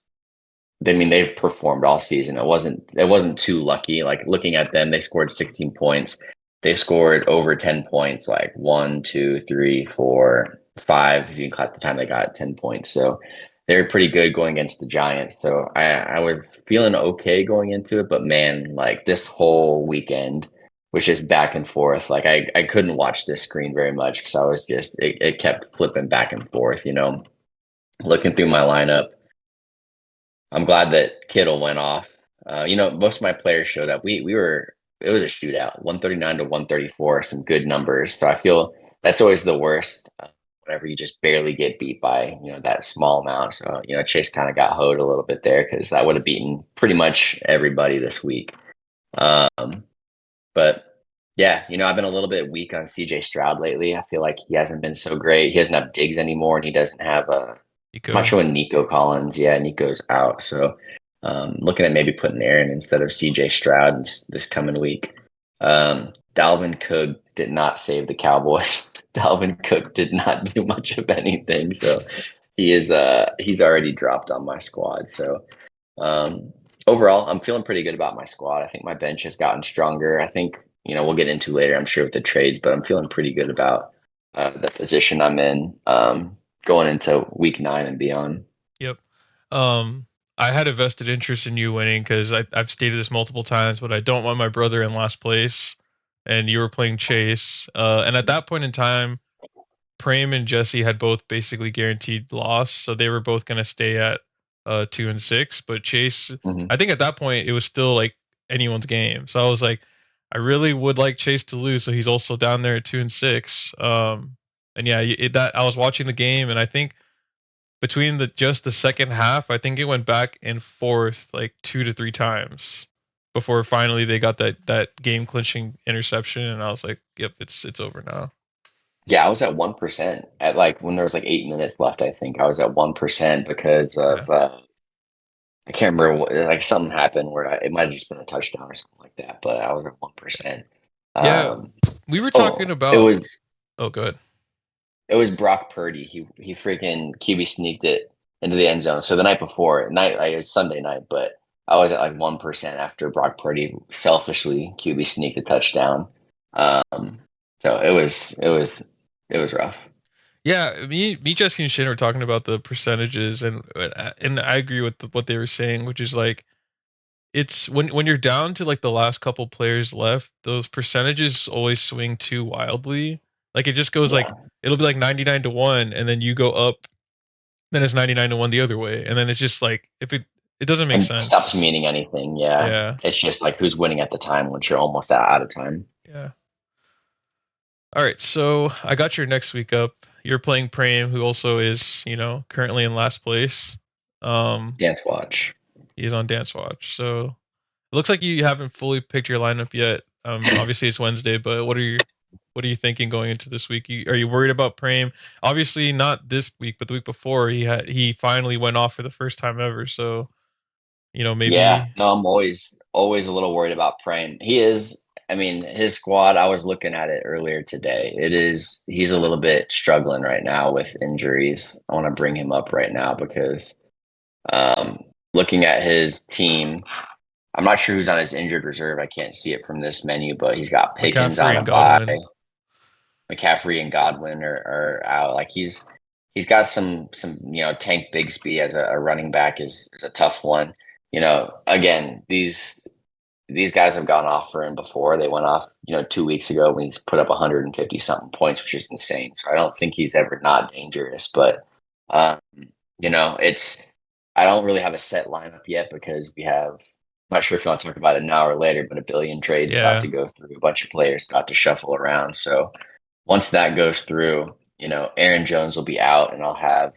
I mean, they performed all season. It wasn't too lucky. Like looking at them, they scored 16 points. They've scored over 10 points, like one, two, three, four, five. If you include the time they got 10 points, so they're pretty good going against the Giants. So I was feeling okay going into it, but man, like this whole weekend was just back and forth. Like I couldn't watch this screen very much because I was just it kept flipping back and forth. Looking through my lineup. I'm glad that Kittle went off. Most of my players showed up. It was a shootout, 139 to 134, some good numbers. So I feel that's always the worst whenever you just barely get beat by, that small amount. So, Chase kind of got hoed a little bit there because that would have beaten pretty much everybody this week. Um, but yeah, I've been a little bit weak on CJ Stroud lately. I feel like he hasn't been so great. He doesn't have Diggs anymore, and he doesn't have I'm not Nico. showing Nico Collins. Yeah, Nico's out. So looking at maybe putting Aaron instead of CJ Stroud this coming week. Dalvin Cook did not save the Cowboys. Dalvin Cook did not do much of anything. So he's already dropped on my squad. So overall, I'm feeling pretty good about my squad. I think my bench has gotten stronger. I think, we'll get into later, I'm sure, with the trades, but I'm feeling pretty good about the position I'm in. Going into week 9 and beyond. Yep. Um, I had a vested interest in you winning because I've stated this multiple times, but I don't want my brother in last place, and you were playing Chase. And at that point in time, Prame and Jesse had both basically guaranteed loss, so they were both going to stay at 2-6. But Chase, Hmm. I think at that point it was still like anyone's game. So I was like, I really would like Chase to lose, so he's also down there at 2-6. And yeah, that I was watching the game, and I think between the second half, I think it went back and forth like 2 to 3 times before finally they got that game clinching interception, and I was like, yep, it's over now. Yeah, I was at 1% at like when there was like 8 minutes left. I think I was at 1% because Yeah. of I can't remember like something happened where it might have just been a touchdown or something like that. But I was at 1%. Yeah, Um, we were talking oh, it about. was Oh, good. It was Brock Purdy. He freaking QB sneaked it into the end zone. So the night before, night like it was Sunday night, but I was at like 1% after Brock Purdy selfishly QB sneaked a touchdown. Um, so it was rough. Yeah, me, Jesse, and Shin were talking about the percentages, and I agree with what they were saying, which is like it's when you're down to like the last couple players left, those percentages always swing too wildly. Like it just goes like Yeah, it'll be like 99 to 1 and then you go up, then it's 99 to 1 the other way. And then it's just like if it doesn't make and stops sense. meaning anything. Yeah, Yeah. it's just like who's winning at the time once you're almost out of time. Yeah. All right, so I got your next week up. You're playing Prame, who also is, currently in last place. Um, Dance watch. he's on Dance Watch. So it looks like you haven't fully picked your lineup yet. Obviously it's Wednesday, but what are you thinking going into this week? Are you worried about Prame? Obviously not this week, but the week before he finally went off for the first time ever. So Yeah, maybe no, I'm always a little worried about Prime. He is. I mean, his squad. I was looking at it earlier today. He's a little bit struggling right now with injuries. I want to bring him up right now because um, looking at his team, I'm not sure who's on his injured reserve. I can't see it from this menu, but he's got Pickens McCaffrey on a and bye. Godwin. McCaffrey and Godwin are out. Like he's got some Tank Bigsby as a running back is a tough one. Again, these guys have gone off for him before. They went off 2 weeks ago when he's put up 150 something points, which is insane. So I don't think he's ever not dangerous. But um, it's I don't really have a set lineup yet because we have. I'm not sure if you want to talk about it now or later, but a billion trades about Yeah. to go through, a bunch of players about to shuffle around. So once that goes through, Aaron Jones will be out, and I'll have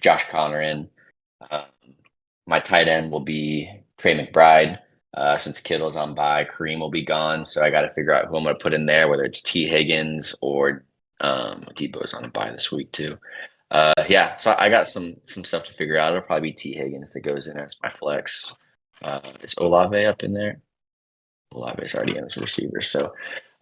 Josh Connor in. Um, my tight end will be Trey McBride. Since Kittle's on bye, Kareem will be gone, so I got to figure out who I'm going to put in there, whether it's T. Higgins or Debo's on a bye this week too. Yeah, so I got some stuff to figure out. It'll probably be T. Higgins that goes in as my flex. Is Olave up in there? Olave's already in as a receiver. So,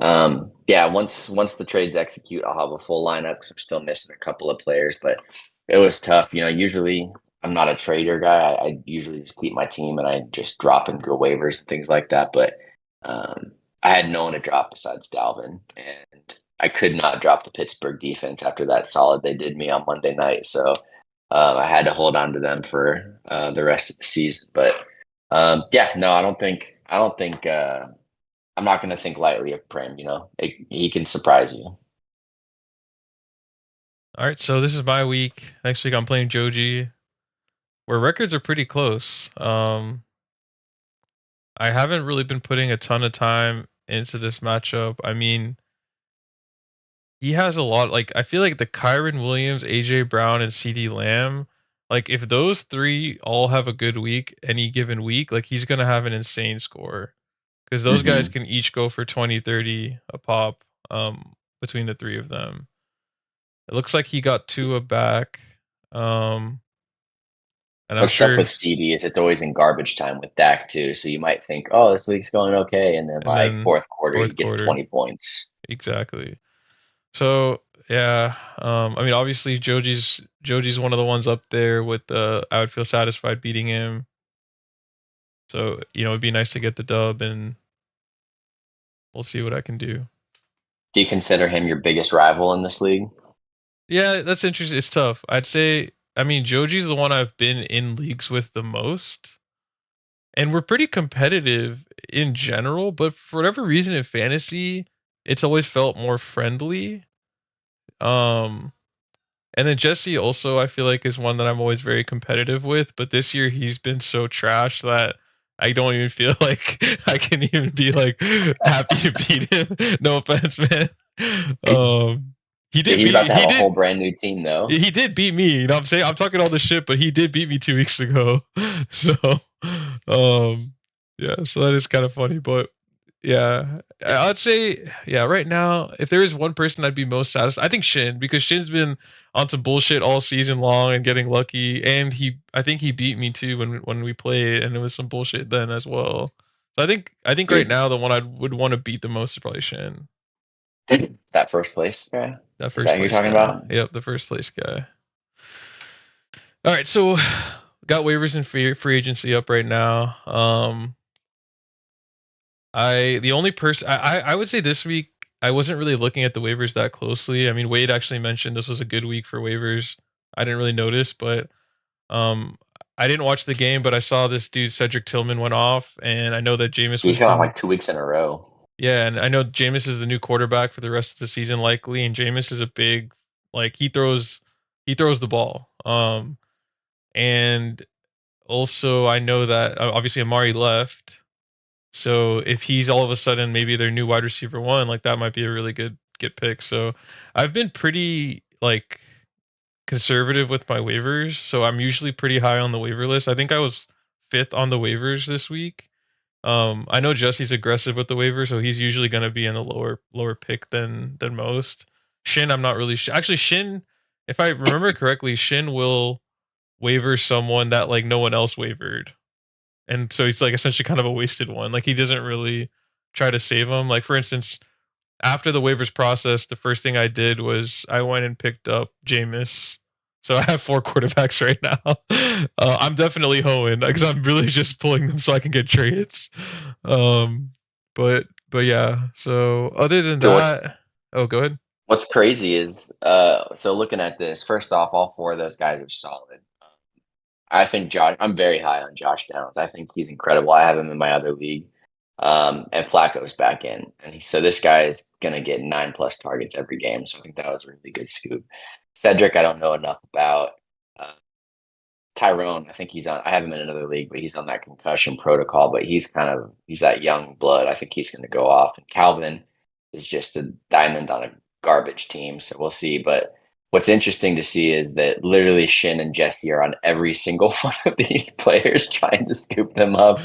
yeah, once the trades execute, I'll have a full lineup because I'm still missing a couple of players. But it was tough. Usually I'm not a trader guy. I usually just keep my team and I just drop and go waivers and things like that. But um, I had no one to drop besides Dalvin, and I could not drop the Pittsburgh defense after that solid they did me on Monday night. So I had to hold on to them for the rest of the season. But yeah, no, I don't think I'm not going to think lightly of Prim. He can surprise you. All right, so this is my week. Next week I'm playing Joji, where records are pretty close. I haven't really been putting a ton of time into this matchup. I mean, he has a lot. Like I feel like the Kyron Williams, AJ Brown, and CD Lamb. Like if those three all have a good week any given week, like he's gonna have an insane score because those guys Hmm. can each go for 20, 30 a pop. Between the three of them, it looks like he got Tua back. Um, and I'm What's tough with sure, CD is it's always in garbage time with Dak too. So you might think, oh, this week's going okay, and then and like then fourth quarter he fourth gets quarter, 20 points. exactly. So yeah, I mean, obviously Joji's one of the ones up there with the I would feel satisfied beating him. So it'd be nice to get the dub, and we'll see what I can do. Do you consider him your biggest rival in this league? Yeah, that's interesting. It's tough. I'd say, I mean, Joji's the one I've been in leagues with the most, and we're pretty competitive in general. But for whatever reason, in fantasy, it's always felt more friendly. Um, And then Jesse also I feel like is one that I'm always very competitive with, but this year he's been so trash that I don't even feel like I can even be like happy to beat him. No offense, man. Um he did He's about beat to have a whole brand new team though. he did beat me. I'm saying I'm talking all this shit, but he did beat me 2 weeks ago. So um yeah, so that is kind of funny, but yeah, I'd say yeah. Right now, if there is one person I'd be most satisfied, I think Shin because Shin's been on some bullshit all season long and getting lucky, and I think he beat me too when we played, and it was some bullshit then as well. So I think right Dude, now the one I would want to beat the most is probably Shin. that first place guy. That Is first that who you're place talking guy. about? Yep, the first place guy. All right, so got waivers and free agency up right now. The only person I would say this week I wasn't really looking at the waivers that closely. I mean, Wade actually mentioned this was a good week for waivers. I didn't really notice, but um, I didn't watch the game, but I saw this dude Cedric Tillman went off, and I know that Jameis He's was got the like 2 weeks in a row. yeah, and I know Jameis is the new quarterback for the rest of the season likely, and Jameis is a big like he throws the ball. And also I know that obviously Amari left, so if he's all of a sudden maybe their new wide receiver one, like that might be a really good pick. So I've been pretty like conservative with my waivers, so I'm usually pretty high on the waiver list. I think I was fifth on the waivers this week. I know Jesse's aggressive with the waiver, so he's usually going to be in a lower pick than most. Shin, I'm not really actually Shin. If I remember correctly, Shin will waiver someone that like no one else wavered, and so he's like essentially kind of a wasted one. Like he doesn't really try to save them. Like for instance, after the waivers process, the first thing I did was I went and picked up Jameis. So I have four quarterbacks right now. I'm definitely hoeing because I'm really just pulling them so I can get trades. Um, but yeah. So other than So that, oh, go ahead. what's crazy is so looking at this, first off, all four of those guys are solid. I think I'm very high on Josh Downs. I think he's incredible. I have him in my other league. And Flacco's back in. So this guy is going to get 9+ targets every game. So I think that was a really good scoop. Cedric, I don't know enough about. Uh, Tyrone, I think I have him in another league, but he's on that concussion protocol, but he's that young blood. I think he's going to go off. And Calvin is just a diamond on a garbage team. So we'll see. But what's interesting to see is that literally Shin and Jesse are on every single one of these players trying to scoop them up.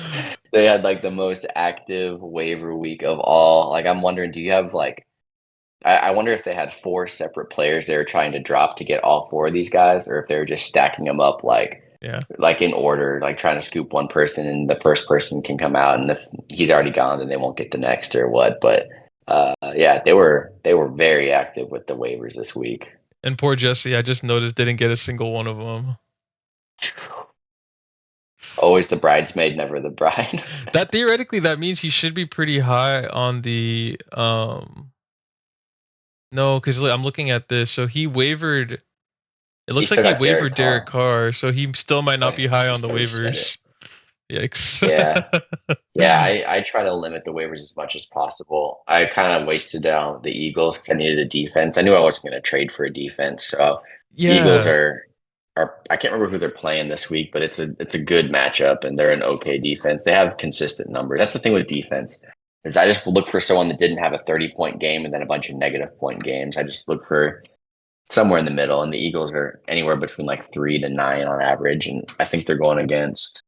They had like the most active waiver week of all. Like, I'm wondering, do you have like, I wonder if they had four separate players they were trying to drop to get all four of these guys, or if they were just stacking them up Yeah. like in order, like trying to scoop one person and the first person can come out, and if he's already gone, then they won't get the next or what. But yeah, they were very active with the waivers this week. And poor Jesse, I just noticed didn't get a single one of them. Always the bridesmaid, never the bride. That theoretically that means he should be pretty high on the no, because I'm looking at this. So he wavered. It He looks like still he got Derek wavered Derek Carr. Carr, so he still might not Okay, be high on just the to reset it. waivers. Yikes. Yeah. Yeah, I try to limit the waivers as much as possible. I kind of wasted out the Eagles because I needed a defense. I knew I wasn't going to trade for a defense. So Eagles Yeah. are I can't remember who they're playing this week, but it's a good matchup and they're an okay defense. They have consistent numbers. That's the thing with defense is I just look for someone that didn't have a 30-point game and then a bunch of negative point games. I just look for somewhere in the middle, and the Eagles are anywhere between like 3 to 9 on average, and I think they're going against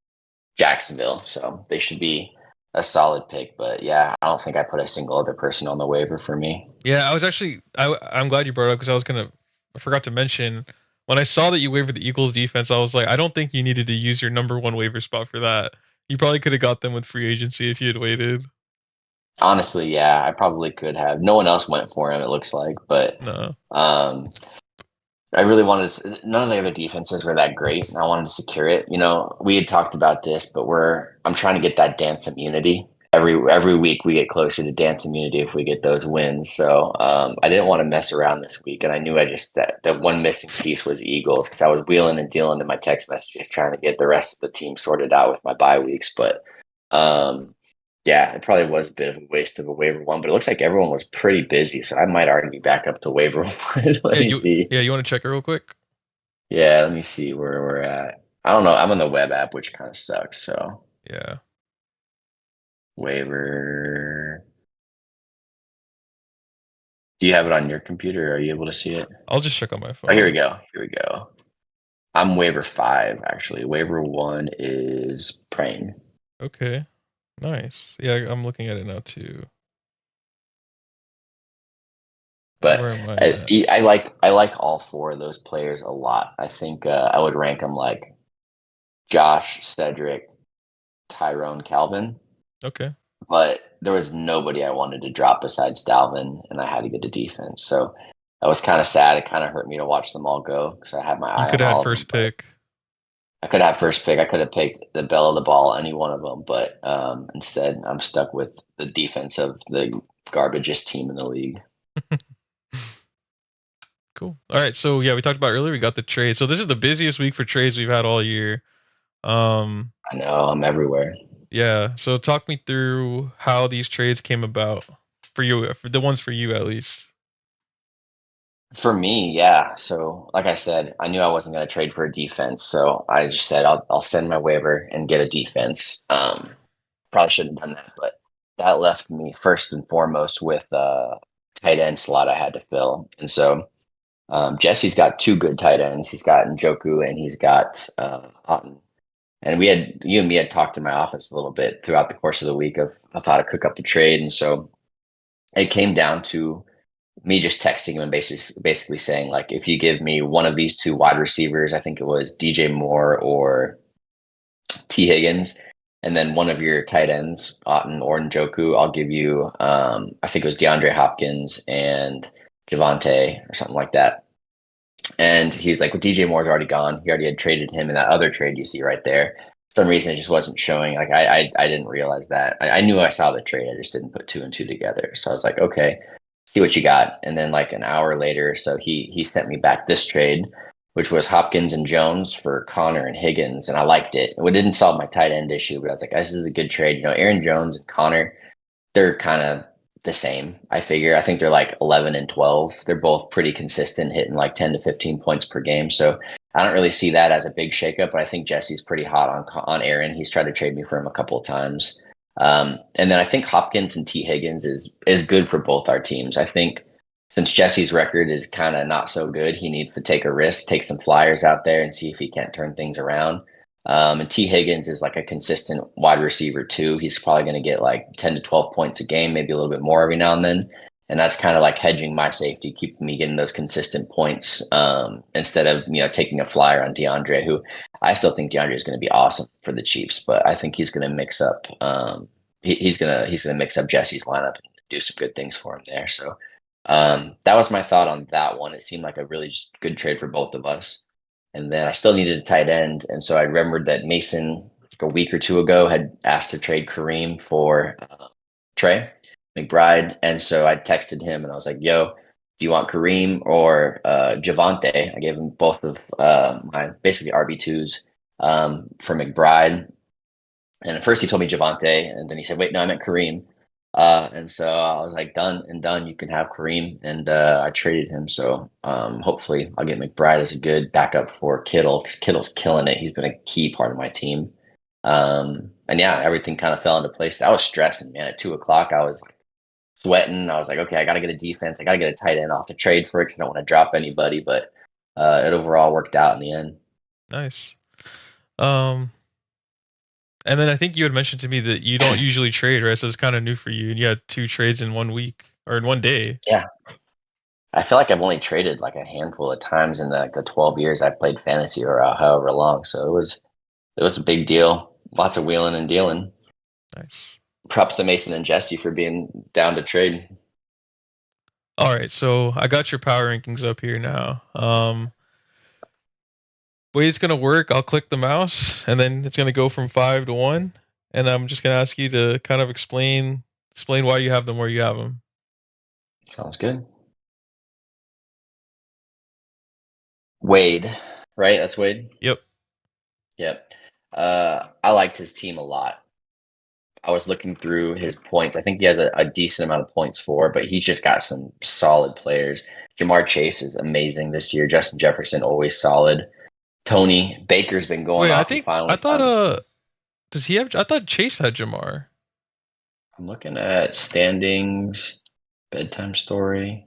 Jacksonville, so they should be a solid pick. But yeah, I don't think I put a single other person on the waiver for me. Yeah, I was actually I'm glad you brought it up because I forgot to mention when I saw that you wavered the Eagles defense, I was like, I don't think you needed to use your number one waiver spot for that. You probably could have got them with free agency if you had waited. Honestly, yeah, I probably could have. No one else went for him, it looks like, but No. um, I really wanted to. None of the other defenses were that great, and I wanted to secure it. We had talked about this, but I'm trying to get that dance immunity. Every week we get closer to dance immunity if we get those wins. So I didn't want to mess around this week, and I knew that one missing piece was Eagles because I was wheeling and dealing in my text messages trying to get the rest of the team sorted out with my bye weeks. But um, yeah, it probably was a bit of a waste of a waiver one, but it looks like everyone was pretty busy, so I might already be back up to waiver one. Let Yeah, me see. you want to check it real quick? Yeah, let me see where we're at. I don't know. I'm on the web app, which kind of sucks. So Yeah. waiver. Do you have it on your computer? Are you able to see it? I'll just check on my Oh, here we phone. go. Here we go. I'm waiver 5, actually. Waiver 1 is praying. Okay. Nice. Yeah, I'm looking at it now too. But Where am I I, at? I like all four of those players a lot. I think I would rank them like Josh, Cedric, Tyrone, Calvin. Okay. But there was nobody I wanted to drop besides Dalvin, and I had to get a defense. So that was kind of sad. It kind of hurt me to watch them all go because I had my You eye could on have had all of them. first But pick. I could have first pick. I could have picked the bell of the ball, any one of them. But instead, I'm stuck with the defense of the garbagest team in the league. Cool. All right, so yeah, we talked about earlier. We got the trade. So this is the busiest week for trades we've had all year. Um, I know I'm everywhere. yeah. So talk me through how these trades came about for you, for the ones for you at least. For me, yeah. So, like I said, I knew I wasn't going to trade for a defense, so I just said I'll send my waiver and get a defense. Probably shouldn't have done that, but that left me first and foremost with a tight end slot I had to fill, and so Jesse's got two good tight ends. He's got Njoku and he's got Otten. And you and me had talked in my office a little bit throughout the course of the week of how to cook up the trade, and so it came down to me just texting him and basically saying like, if you give me one of these two wide receivers, I think it was DJ Moore or T Higgins, and then one of your tight ends, Otten or Njoku, I'll give you. I think it was DeAndre Hopkins and Javante or something like that. And he's like, well, DJ Moore's already gone. He already had traded him in that other trade you see right there. For some reason, it just wasn't showing. Like I didn't realize that. I knew I saw the trade. I just didn't put two and two together. So I was like, okay, see what you got. And then like an hour later, so he sent me back this trade, which was Hopkins and Jones for Connor and Higgins, and I liked it. It didn't solve my tight end issue, but I was like, this is a good trade. You know, Aaron Jones and Connor, they're kind of the same. I figure. I think they're like 11 and 12. They're both pretty consistent, hitting like 10 to 15 points per game. So I don't really see that as a big shakeup. But I think Jesse's pretty hot on Aaron. He's tried to trade me for him a couple of times. And then I think Hopkins and T Higgins is good for both our teams. I think since Jesse's record is kind of not so good, he needs to take a risk, take some flyers out there, and see if he can't turn things around. And T Higgins is like a consistent wide receiver too. He's probably going to get like 10 to 12 points a game, maybe a little bit more every now and then. And that's kind of like hedging my safety, keeping me getting those consistent points instead of taking a flyer on DeAndre, who I still think DeAndre is going to be awesome for the Chiefs, but I think he's going to mix up. He's gonna mix up Jesse's lineup and do some good things for him there. So that was my thought on that one. It seemed like a really good trade for both of us. And then I still needed a tight end. And so I remembered that Mason, like a week or two ago, had asked to trade Kareem for Trey McBride. And so I texted him and I was like, yo, do you want Kareem or Javante? I gave him both of my basically RB2s for McBride. And at first he told me Javante, and then he said, wait, no, I meant Kareem. And so I was like, done and done. You can have Kareem. And I traded him. So hopefully I'll get McBride as a good backup for Kittle because Kittle's killing it. He's been a key part of my team. And yeah, everything kind of fell into place. I was stressing, man. At 2 o'clock, I was sweating. I was like, okay, I got to get a defense. I got to get a tight end off the trade for it because I don't want to drop anybody. But it overall worked out in the end. Nice. Um, and then I think you had mentioned to me that you don't usually trade, right? So it's kind of new for you, and you had two trades in 1 week or in one day. Yeah. I feel like I've only traded like a handful of times in the 12 years I've played fantasy or however long. So it was a big deal. Lots of wheeling and dealing. Nice. Props to Mason and Jesse for being down to trade. All right, so I got your power rankings up here now. Way it's gonna work, I'll click the mouse, and then it's gonna go from 5 to 1, and I'm just gonna ask you to kind of explain why you have them where you have them. Sounds good. Wade, right? That's Wade. Yep. Yep. I liked his team a lot. I was looking through his points. I think he has a decent amount of points for, but he's just got some solid players. Jamar Chase is amazing this year. Justin Jefferson always solid. Tony Baker's been going Wait, off. He I finally thought found his team. does he have? I thought Chase had Jamar. I'm looking at standings, bedtime story.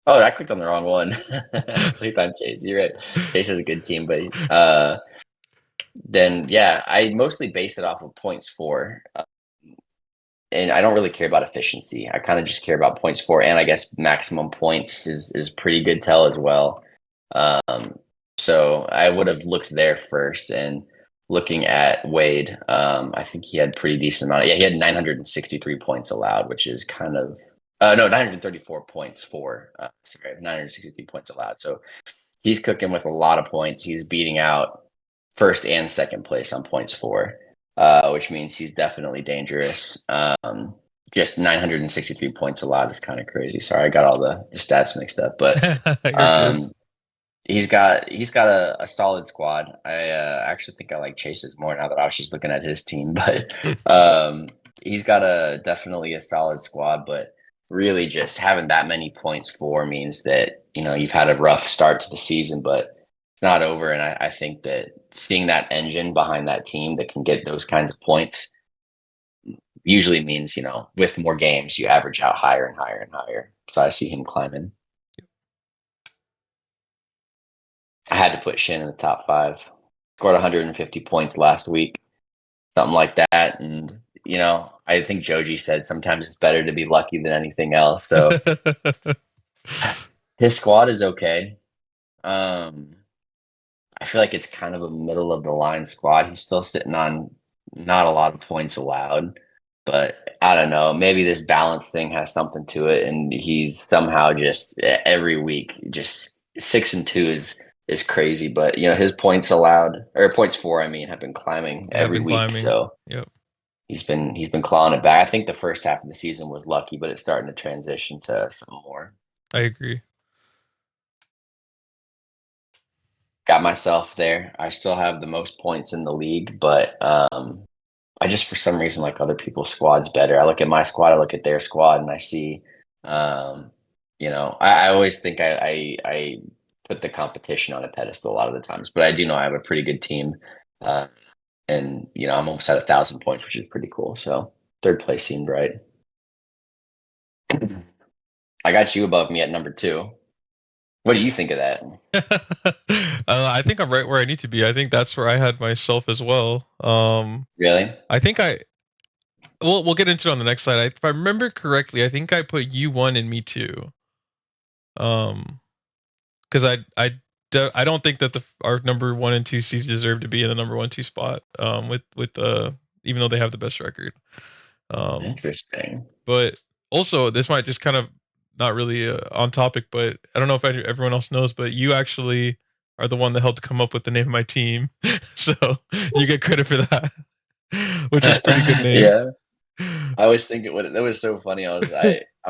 Oh, I clicked on the wrong one. I clicked on Chase. You're right. Chase has a good team, but then yeah, I mostly base it off of points for, and I don't really care about efficiency. I kind of just care about points for, and I guess maximum points is pretty good tell as well. Um, so I would have looked there first, and looking at Wade, I think he had pretty decent amount. Yeah, he had 963 points allowed, which is kind of No, 934 points for. Sorry, 963 points allowed. So he's cooking with a lot of points. He's beating out first and second place on points for, which means he's definitely dangerous. Just 963 points allowed is kind of crazy. Sorry, I got all the stats mixed up, but You're good. um, he's got a solid squad. I actually think I like Chase's more now that I was just looking at his team, but he's got a definitely a solid squad. But really, just having that many points for means that you've had a rough start to the season, but it's not over. And I think that seeing that engine behind that team that can get those kinds of points usually means with more games you average out higher and higher and higher. So I see him climbing. I had to put Shin in the top five. Scored 150 points last week, something like that. And I think Joji said sometimes it's better to be lucky than anything else. So his squad is okay. Um, I feel like it's kind of a middle of the line squad. He's still sitting on not a lot of points allowed, but I don't know. Maybe this balance thing has something to it, and he's somehow just every week just 6-2 is crazy. But his points allowed or points for, I mean, have been climbing Have every been week. climbing. So Yep, he's been clawing it back. I think the first half of the season was lucky, but it's starting to transition to some more. I agree. Got myself there. I still have the most points in the league, but I just for some reason like other people's squads better. I look at my squad, I look at their squad, and I see, um, I always think I put the competition on a pedestal a lot of the times, but I do know I have a pretty good team, uh, and I'm almost at 1,000 points, which is pretty cool. So third place seemed right. I got you above me at number two. What do you think of that? I think I'm right where I need to be. I think that's where I had myself as well. Really? I think we'll get into it on the next slide. If I remember correctly, I think I put you one and me two. Um, because I don't think that our number one and two seeds deserve to be in the number one two spot. With even though they have the best record. Um, Interesting. but also this might just kind of not really on topic, but I don't know if everyone else knows, but you actually are the one that helped come up with the name of my team, so you get credit for that, which is pretty good name. Yeah. I was thinking what that was so funny. I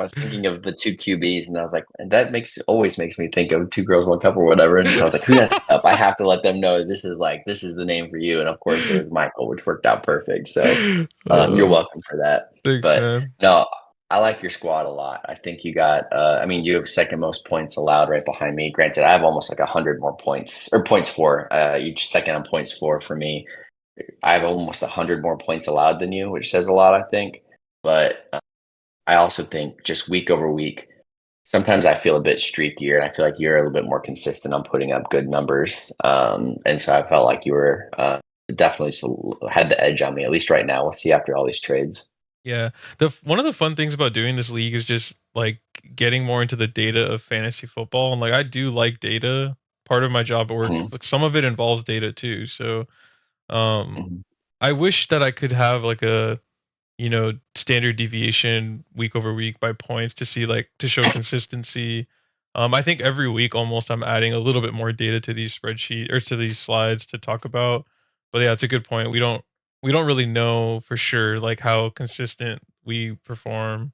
was thinking of the two QBs, and I was like, and that always makes me think of Two Girls One Cup or whatever. And so I was like, who messed up? I have to let them know this is the name for you. And of course, it was Michael, which worked out perfect. So you're uh, welcome for that. Thanks, But man. no, I like your squad a lot. I think you got. I mean, you have second most points allowed right behind me. Granted, I have almost like 100 more points or points for. You second on points for me. I have almost 100 more points allowed than you, which says a lot, I think. But I also think just week over week, sometimes I feel a bit streakier, and I feel like you're a little bit more consistent on putting up good numbers. And so I felt like you were definitely just had the edge on me, at least right now. We'll see after all these trades. Yeah, the one of the fun things about doing this league is just like getting more into the data of fantasy football, and like I do like data. Part of my job at work, Hmm. like some of it involves data too. So, um, Hmm. I wish that I could have like a standard deviation week over week by points to see like to show consistency. I think every week almost I'm adding a little bit more data to these spreadsheet or to these slides to talk about. But yeah, it's a good point. We don't really know for sure like how consistent we perform.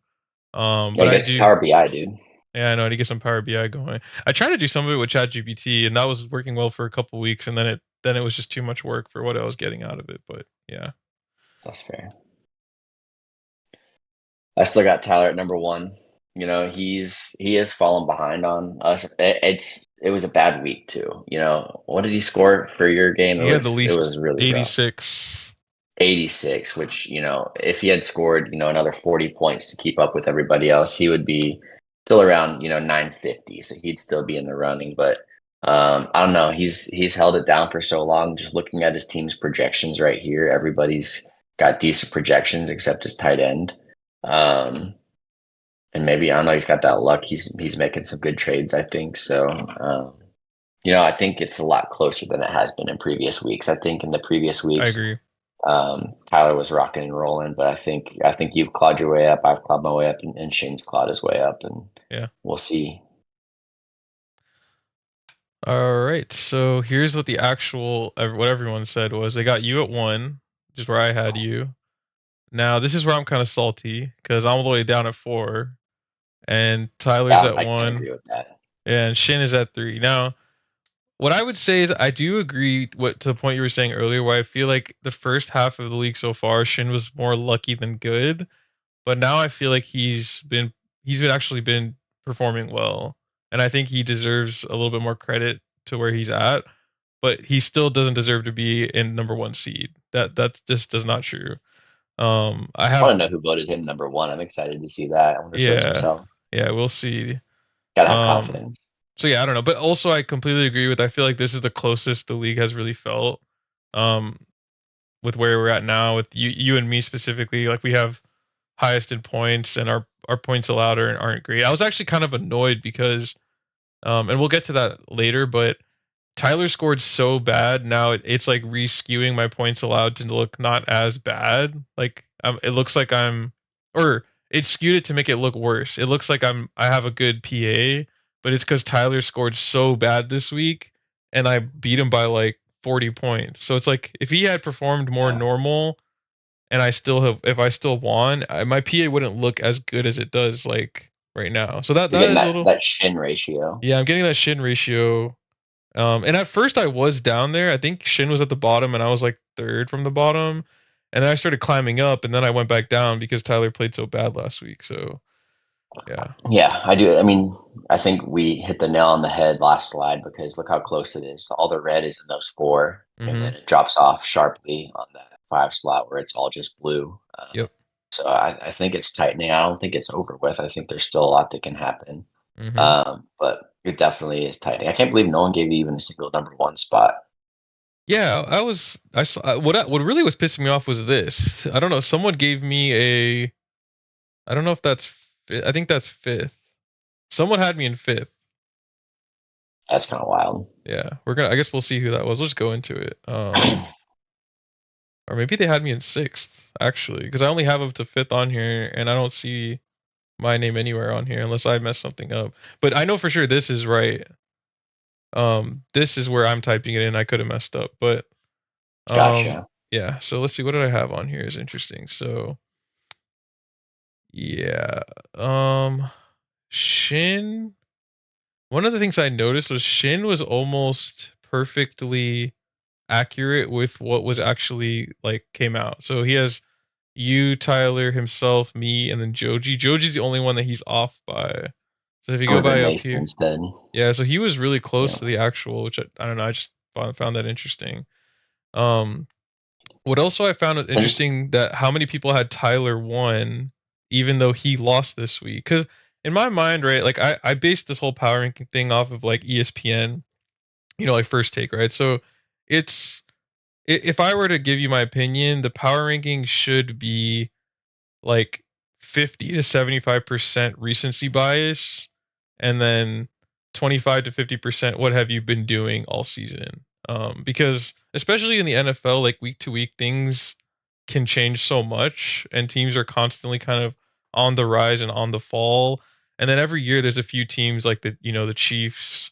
Yeah, But I I guess do. Power BI, dude. Yeah, I know I need to get some Power BI going. I tried to do some of it with ChatGPT, and that was working well for a couple weeks, and then it was just too much work for what I was getting out of it. But yeah, That's fair. I still got Tyler at number one. He has fallen behind on us. It was a bad week too. What did he score for your game? It he had the was it least was really rough. 86. 86, which if he had scored another 40 points to keep up with everybody else, he would be still around 950. So he'd still be in the running. But I don't know. He's held it down for so long. Just looking at his team's projections right here, everybody's got decent projections except his tight end. Um, and maybe I don't know. He's got that luck. He's making some good trades, I think. So I think it's a lot closer than it has been in previous weeks. I think in the previous I weeks, agree. Tyler was rocking and rolling, but I think you've clawed your way up. I've clawed my way up, and Shane's clawed his way up, and Yeah. we'll see. All right. So here's what the actual what everyone said was they got you at 1, which is where I had you. Now this is where I'm kind of salty because I'm all the way down at 4, and Tyler's Yeah, at I can't 1, agree with that. and Shin is at 3. Now what I would say is I do agree what to the point you were saying earlier, where I feel like the first half of the league so far, Shin was more lucky than good. But now I feel like he's been actually been performing well, and I think he deserves a little bit more credit to where he's at. But he still doesn't deserve to be in number 1 seed. That just does not true. I I want have to know who voted him number one. I'm excited to see that. I wonder if it was yeah himself. yeah we'll see. Gotta have Um, confidence. so yeah, I don't know, but also I completely agree with. I feel like this is the closest the league has really felt. Um, with where we're at now, with you and me specifically, like we have highest in points, and our points allowed aren't great. I was actually kind of annoyed because, and we'll get to that later, but Tyler scored so bad. Now it's like re-skewing my points allowed to look not as bad. Like it looks like or it skewed it to make it look worse. It looks like I have a good PA, but it's because Tyler scored so bad this week, and I beat him by like 40 points. So it's like if he had performed more Yeah, normal, and if I still won, my PA wouldn't look as good as it does like right now. So that you're that getting is a that little that shin ratio. yeah. I'm getting that Shin ratio. And at first I was down there. I think Shin was at the bottom, and I was like third from the bottom. And then I started climbing up, and then I went back down because Tyler played so bad last week. So yeah. Yeah, I do. I mean, I think we hit the nail on the head last slide because look how close it is. All the red is in those four, and then Mm-hmm. it drops off sharply on that five slot where it's all just blue. Yep. So I think it's tightening. I don't think it's over with. I think there's still a lot that can happen. Mm-hmm. But it definitely is tightening. I can't believe no one gave you even a single number one spot. Yeah, I saw what really was pissing me off was this. I don't know. Someone gave me a. I don't know if that's. I think that's fifth. Someone had me in fifth. That's kind of wild. Yeah, we're gonna. I guess we'll see who that was. Let's go into it. Or maybe they had me in sixth actually, because I only have up to fifth on here, and I don't see my name anywhere on here unless I mess something up. But I know for sure this is right. This is where I'm typing it in. I could have messed up, but Gotcha. yeah. So let's see. What did I have on here is interesting. So yeah, Shin. One of the things I noticed was Shin was almost perfectly accurate with what was actually like came out. So he has you, Tyler, himself, me, and then Joji. Joji's the only one that he's off by. So if you I go would have been by up Mason here, instead. yeah. So he was really close Yeah. to the actual, which I don't know. I just found that interesting. Um, what also I found was I just interesting that how many people had Tyler won, even though he lost this week. Because in my mind, right, like I based this whole power ranking thing off of like ESPN, like First Take, right? So it's if I were to give you my opinion, the power ranking should be like 50 to 75% recency bias, and then 25 to 50% what have you been doing all season. Because especially in the NFL, like week to week, things can change so much, and teams are constantly kind of on the rise and on the fall. And then every year there's a few teams like the Chiefs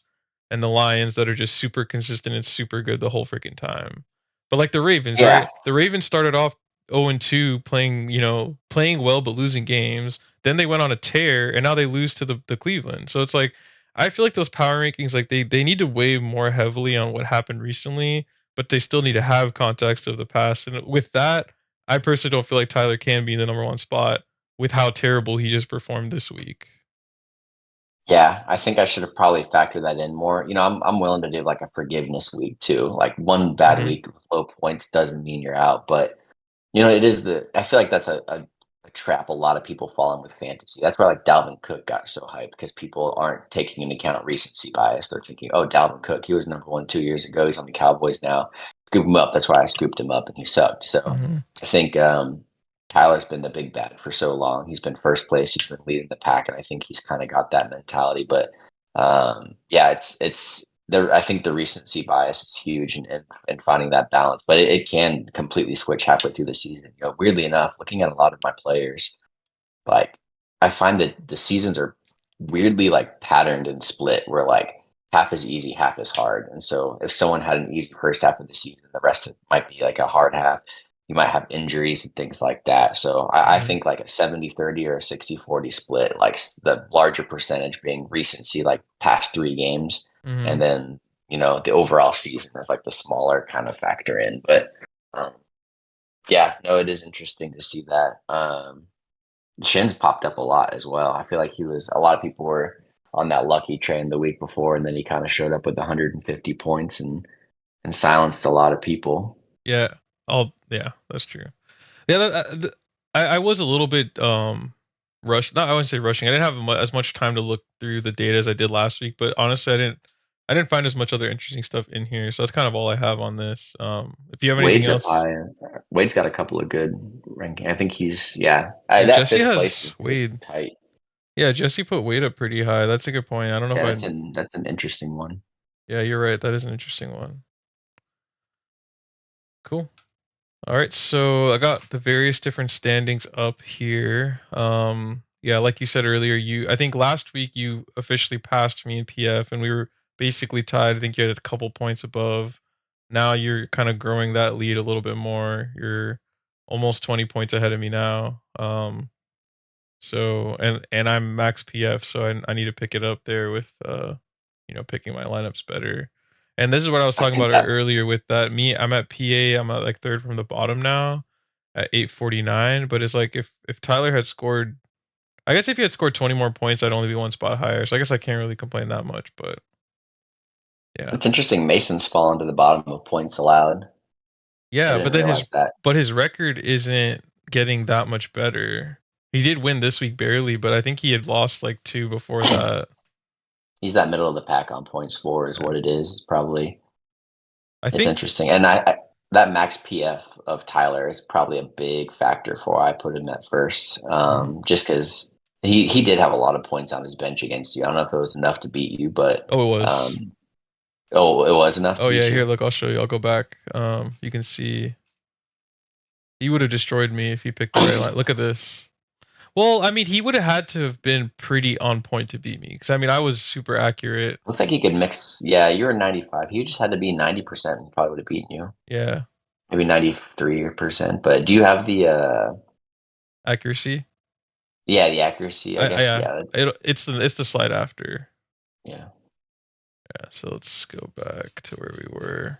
and the Lions that are just super consistent and super good the whole freaking time. But like the Ravens, yeah. right? The Ravens started off 0-2 playing well but losing games. Then they went on a tear, and now they lose to the Cleveland. So it's like I feel like those power rankings, like they need to weigh more heavily on what happened recently, but they still need to have context of the past. And with that, I personally don't feel like Tyler can be in the number 1 spot with how terrible he just performed this week. Yeah, I think I should have probably factored that in more. I'm willing to do like a forgiveness week too. Like one bad Mm-hmm. week with low points doesn't mean you're out, but it is I feel like that's a trap a lot of people fall in with fantasy. That's why like Dalvin Cook got so hyped because people aren't taking into account recency bias. They're thinking, oh, Dalvin Cook, he was number one 2 years ago. He's on the Cowboys now. Scoop him up. That's why I scooped him up and he sucked. So Mm-hmm. I think Tyler's been the big bad for so long. He's been first place. He's been leading the pack, and I think he's kind of got that mentality. But yeah, it's I think the recency bias is huge in finding that balance, but it can completely switch halfway through the season. Weirdly enough, looking at a lot of my players, like I find that the seasons are weirdly like patterned and split where like half is easy, half is hard. And so if someone had an easy first half of the season, the rest of it might be like a hard half. You might have injuries and things like that. So I Mm-hmm. think like a 70-30 or a 60-40 split, like the larger percentage being recency, like past 3 games, Mm-hmm. and then, the overall season is like the smaller kind of factor in. But um, yeah, no, it is interesting to see that. Shin's popped up a lot as well. I feel like a lot of people were on that lucky train the week before, and then he kind of showed up with 150 points and silenced a lot of people. Yeah. Yeah, that's true. Yeah, I was a little bit rushed. Not I wouldn't say rushing. I didn't have as much time to look through the data as I did last week, but honestly, I didn't find as much other interesting stuff in here. So that's kind of all I have on this. If you have anything Wade's up else, high. Wade's got a couple of good ranking. I think yeah, that Jesse fifth place has is Wade. tight. Yeah, Jesse put Wade up pretty high. That's a good point. I don't know if Yeah, I. that's an interesting one. Yeah, you're right. That is an interesting one. Cool. All right, so I got the various different standings up here. Yeah, like you said earlier, I think last week you officially passed me in PF, and we were basically tied. I think you had a couple points above. Now you're kind of growing that lead a little bit more. You're almost 20 points ahead of me now. So and I'm max PF, so I need to pick it up there with picking my lineups better. And this is what I was I talking think about that earlier with that. I'm at PA, I'm at like third from the bottom now at 849, but it's like if Tyler had scored, I guess if he had scored 20 more points, I'd only be one spot higher. So I guess I can't really complain that much, but yeah. it's interesting. Mason's fallen to the bottom of points allowed. I Yeah, didn't realize that. but his record isn't getting that much better. He did win this week barely, but I think he had lost like two before that. He's that middle of the pack on points for is Yeah. what it is. It's probably I It's think interesting, and that max PF of Tyler is probably a big factor for why I put him at first. mhm. Just because he did have a lot of points on his bench against you. I don't know if it was enough to beat you, but Oh, it was. um, oh, it was enough Oh to yeah, beat here, you. look, I'll show you. I'll go back. You can see he would have destroyed me if he picked the right line. Look at this. Well, I mean, he would have had to have been pretty on point to beat me because I mean, I was super accurate. Looks like he could mix. Yeah, you were 95. He just had to be 90%, and he probably would have beaten you. Yeah, Maybe 93%. But do you have the accuracy. yeah, the accuracy? I guess Yeah, yeah, it's the slide after. yeah. Yeah, so let's go back to where we were.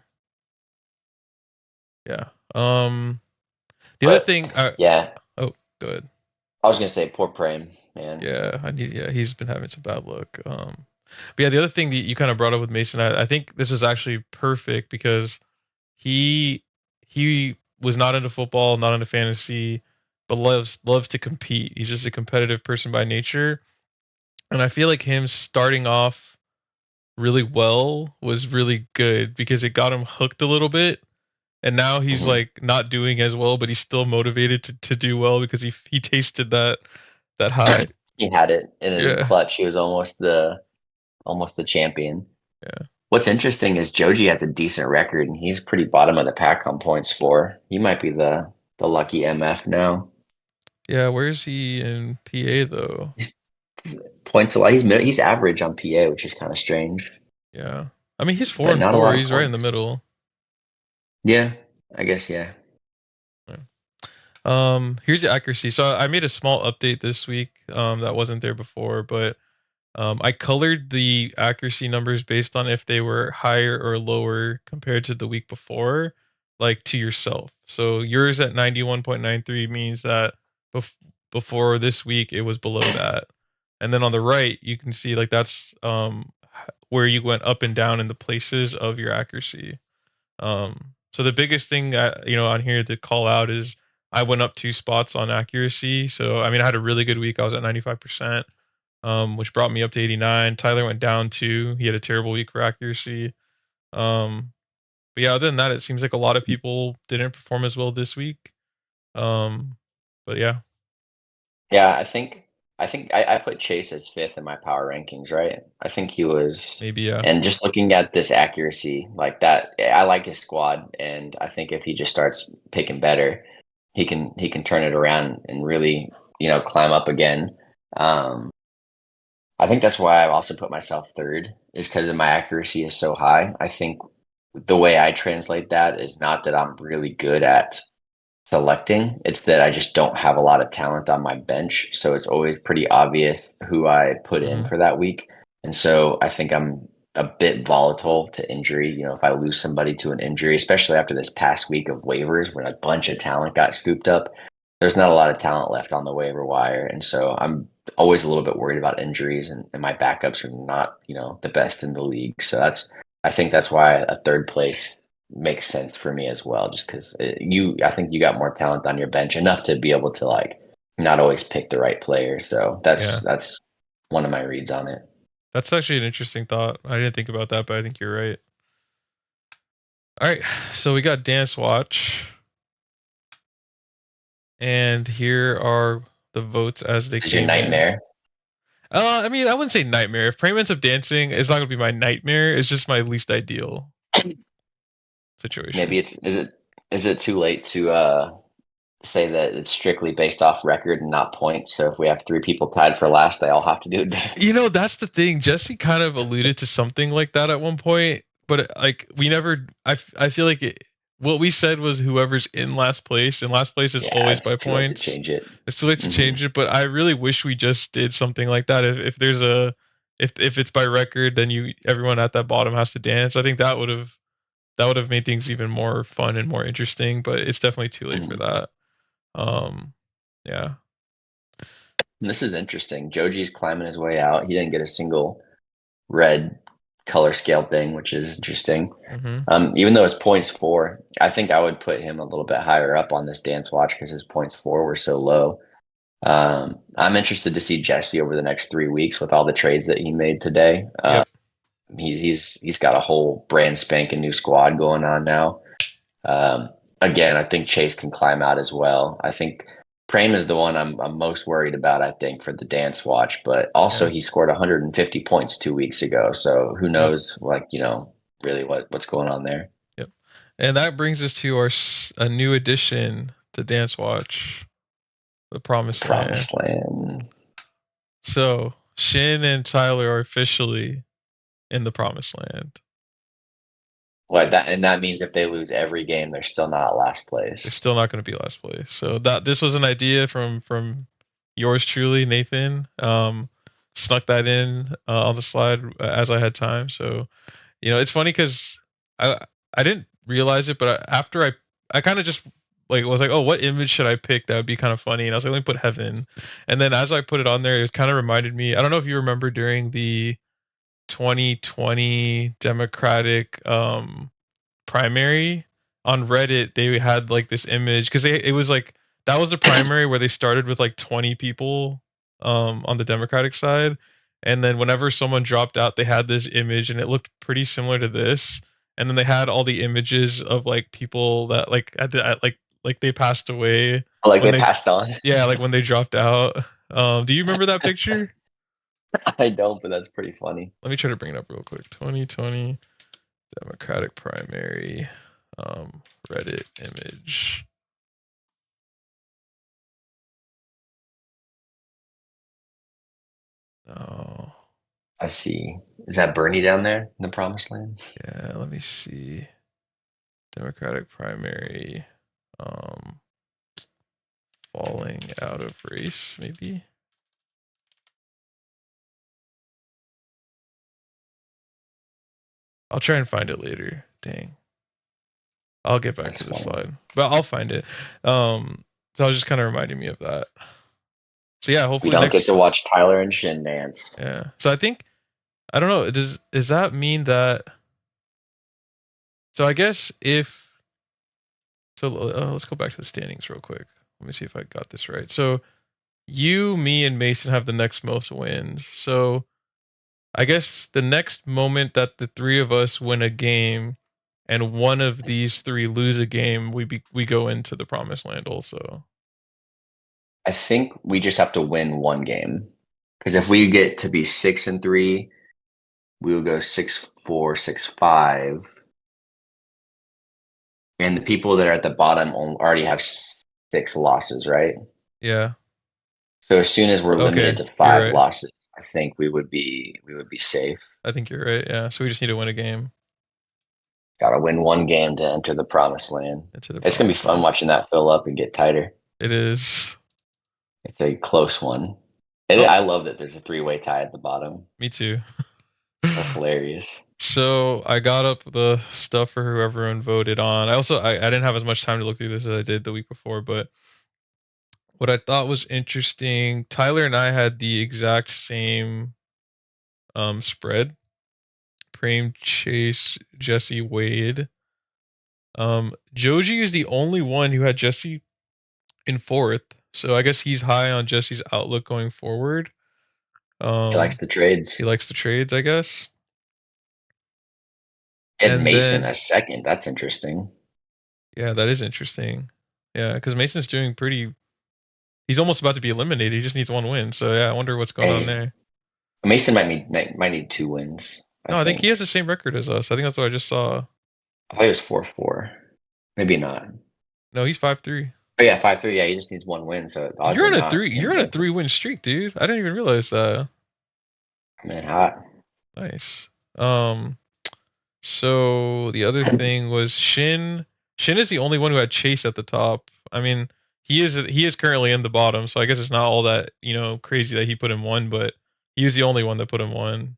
Yeah. The other But thing. yeah, Oh, go ahead. I was gonna say poor Prem, man. Yeah, Yeah, he's been having some bad luck. But yeah, the other thing that you kind of brought up with Mason, I think this is actually perfect because he he was not into football, not into fantasy, but loves to compete. He's just a competitive person by nature, and I feel like him starting off really well was really good because it got him hooked a little bit. And now he's Mhm. like not doing as well, but he's still motivated to do well because he tasted that high. He had it, and then in Yeah, clutch, he was almost the champion. yeah, What's interesting is Joji has a decent record, and he's pretty bottom of the pack on points for. He might be the lucky MF now. yeah. Where is he in PA though? He's points a lot. He's average on PA, which is kind of strange, Yeah, I mean he's four but and not a four. lot of He's right in the points. middle. Yeah, I guess yeah. Yeah. Here's the accuracy. So I made a small update this week. That wasn't there before, but I colored the accuracy numbers based on if they were higher or lower compared to the week before, like to yourself. So yours at 91.93 means that bef- before this week it was below that. And then on the right, you can see like that's where you went up and down in the places of your accuracy. So the biggest thing on here to call out is I went up 2 spots on accuracy. So I mean I had a really good week. I was at 95%, which brought me up to 89. Tyler went down 2. He had a terrible week for accuracy. Um, but yeah, other than that, it seems like a lot of people didn't perform as well this week. Um, but yeah, Yeah, I think I put Chase as fifth in my power rankings, right? I think he was, Maybe, yeah. and just looking at this accuracy like that, I like his squad, and I think if he just starts picking better, he can turn it around and really, climb up again. Um, I think that's why I've also put myself third, is because my accuracy is so high. I think the way I translate that is not that I'm really good at selecting. It's that I just don't have a lot of talent on my bench. So it's always pretty obvious who I put in Hmm. for that week. And so I think I'm a bit volatile to injury. If I lose somebody to an injury, especially after this past week of waivers where a bunch of talent got scooped up, there's not a lot of talent left on the waiver wire. And so I'm always a little bit worried about injuries, and my backups are not, the best in the league. So I think that's why a third place makes sense for me as well, just because I think you got more talent on your bench enough to be able to like not always pick the right player. So Yeah. that's one of my reads on it. That's actually an interesting thought. I didn't think about that, but I think you're right. All right. So we got Dance Watch. And here are the votes as they Is your came in. nightmare? I mean, I wouldn't say nightmare. If Praying Ends Up Dancing is not gonna be my nightmare, it's just my least ideal Maybe situation. is it too late to say that it's strictly based off record and not points? So if we have three people tied for last, they all have to do a You dance. know, that's the thing. Jesse kind of alluded to something like that at one point, but like we never. I feel like what we said was whoever's in last place, and last place is Yeah, always it's by too late to points. change it. It's too late to Hmm. change it, but I really wish we just did something like that. If there's a if it's by record, then everyone at that bottom has to dance. I think that would have made things even more fun and more interesting. But it's definitely too late for Hmm. that. Um, yeah, And this is interesting. Joji's climbing his way out. He didn't get a single red color scale thing, which is interesting. hmm, Even though his points four, I think I would put him a little bit higher up on this dance watch because his points four were so low. I'm interested to see Jesse over the next 3 weeks with all the trades that he made today. yep, He's got a whole brand spanking new squad going on now. Um, Again, I think Chase can climb out as well. I think Prame is the one I'm most worried about, I think, for the dance watch, but also yeah, he scored 150 points 2 weeks ago. So who yep. knows, like, really what's going on there. Yep. And that brings us to a new addition to Dance Watch, the Promised Land. Promised Land. So Shin and Tyler are officially in the Promised Land. And that means if they lose every game, they're still not last They're place. still not going to be last place. So that this was an idea from yours truly, Nathan. Snuck that in on the slide as I had time. So it's funny because I I didn't realize it, but after I kind of just like was like, oh, what image should I pick that would be kind of funny? And I was like, let me put heaven. And then as I put it on there, it kind of reminded me. I don't know if you remember during the 2020 Democratic primary on Reddit, they had like this image because it was like that was the primary where they started with like 20 people on the Democratic side, and then whenever someone dropped out, they had this image and it looked pretty similar to this, and then they had all the images of like people that like like they passed away Like when they they passed on. yeah, like when they dropped out. Do you remember that picture? I don't, but that's pretty funny. Let me try to bring it up real quick. 2020 Democratic primary, Reddit image. Oh, I see. Is that Bernie down there in the Promised Land? yeah. Let me see. Democratic primary, um, falling out of race, maybe. I'll try and find it later. Dang. I'll get back That's to the funny. slide, but I'll find it. So I was just kind of reminding me of that. So yeah, We hopefully don't get to next. watch Tyler and Shin dance. Yeah. So I think I don't know. Does that mean that? So I guess if so, let's go back to the standings real quick. Let me see if I got this right. So you, me, and Mason have the next most wins. So I guess the next moment that the three of us win a game and one of these three lose a game, we go into the promised land also. I think we just have to win one game. Because if we get to be 6-3, we will go 6-4, 6-5, and the people that are at the bottom already have 6 losses, right? Yeah. So as soon as we're limited Okay, to you're five right. losses, I think we would be safe. I think you're right. Yeah. So we just need to win a game Got to win one game to enter the promised land. into the It's gonna be promised fun land. watching that fill up and get tighter. It is. It's a close one. Oh, I love that there's a three-way tie at the bottom. me too. That's hilarious. So I got up the stuff for who everyone voted on. I didn't have as much time to look through this as I did the week before, but what I thought was interesting, Tyler and I had the exact same spread. Prem, Chase, Jesse, Wade. Joji is the only one who had Jesse in fourth, so I guess he's high on Jesse's outlook going forward. He likes Um, the he trades. likes the trades, I guess. And And Mason then, as second. That's interesting. yeah, that is interesting. Yeah, because Mason's doing pretty. He's almost about to be eliminated. He just needs one win. So yeah, I wonder what's going on Hey, there. Mason might need 2 wins. I No, I think he think. has the same record as us. I think that's what I just saw. I thought he was 4-4. Maybe not. No, he's 5-3. Oh yeah, 5-3. Yeah, he just needs one win, so the odds You're are on a not three. him You're on a against him. 3-win streak, dude. I didn't even realize that. Coming in hot. Nice. Um, So the other thing was Shin. Shin is the only one who had Chase at the top. I mean, he is currently in the bottom, so I guess it's not all that crazy that he put him one, but he was the only one that put him one.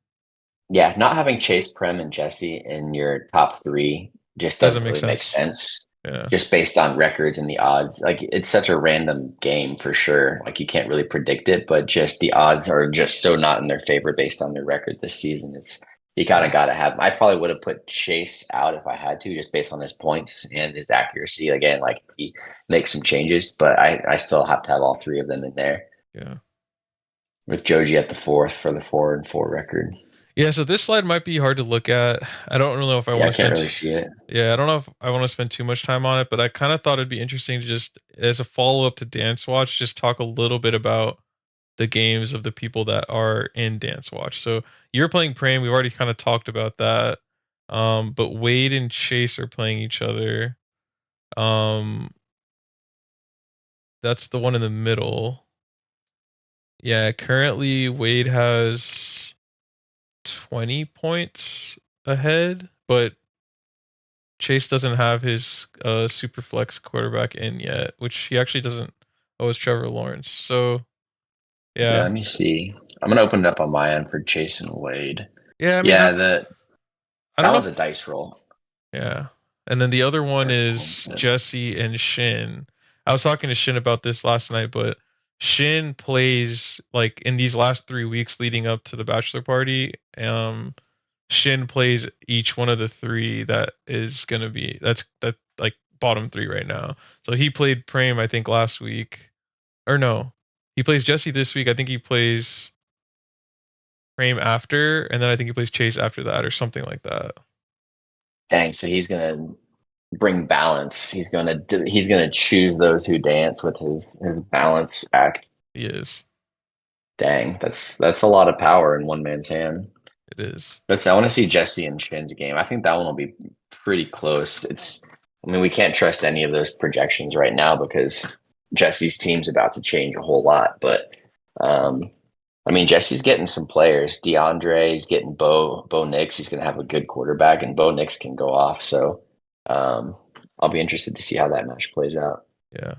Yeah, not having Chase, Prem, and Jesse in your top three just Doesn't doesn't make really make sense. sense. Yeah, Just based on records and the odds. Like it's such a random game for sure. Like you can't really predict it, but just the odds are just so not in their favor based on their record this season. It's you kind yeah, of got to have. I probably would have put Chase out if I had to, just based on his points and his accuracy. Again, like he makes some changes, but I still have to have all three of them in there yeah. with Joji at the fourth for the 4-4 record. Yeah, so this slide might be hard to look at. I don't really know if I Yeah, want I to can't spend. really see it. Yeah, I don't know if I want to spend too much time on it, but I kind of thought it'd be interesting to just, as a follow up to Dance Watch, just talk a little bit about the games of the people that are in Dance Watch. So you're playing Prame. We've already kind of talked about that. But Wade and Chase are playing each other. Um, that's the one in the middle. Yeah, currently Wade has 20 points ahead, but Chase doesn't have his super flex quarterback in yet, which he actually doesn't. Oh, it's Trevor Lawrence. So Yeah, yeah, let me see. I'm gonna open it up on my end for Chase and Wade. yeah. I mean, Yeah, I don't that know one's a if dice roll. Yeah. And then the other one Or is Clemson. Jesse and Shin. I was talking to Shin about this last night, but Shin plays like in these last 3 weeks leading up to the bachelor party. Shin plays each one of the three that is gonna be that like bottom three right now. So he played Prame, I think, last week. Or no. He plays Jesse this week. I think he plays Prame after, and then I think he plays Chase after that or something like that. Dang, so he's gonna bring balance. He's gonna choose those who dance with his balance act. He is. Dang, that's a lot of power in one man's hand. It is. I want to see Jesse and Shin's game. I think that one will be pretty close. I mean, we can't trust any of those projections right now because Jesse's team's about to change a whole lot. But um, I mean, Jesse's getting some players. DeAndre, he's getting Bo Nix. He's going to have a good quarterback, and Bo Nix can go off. So um, I'll be interested to see how that match plays out. Yeah.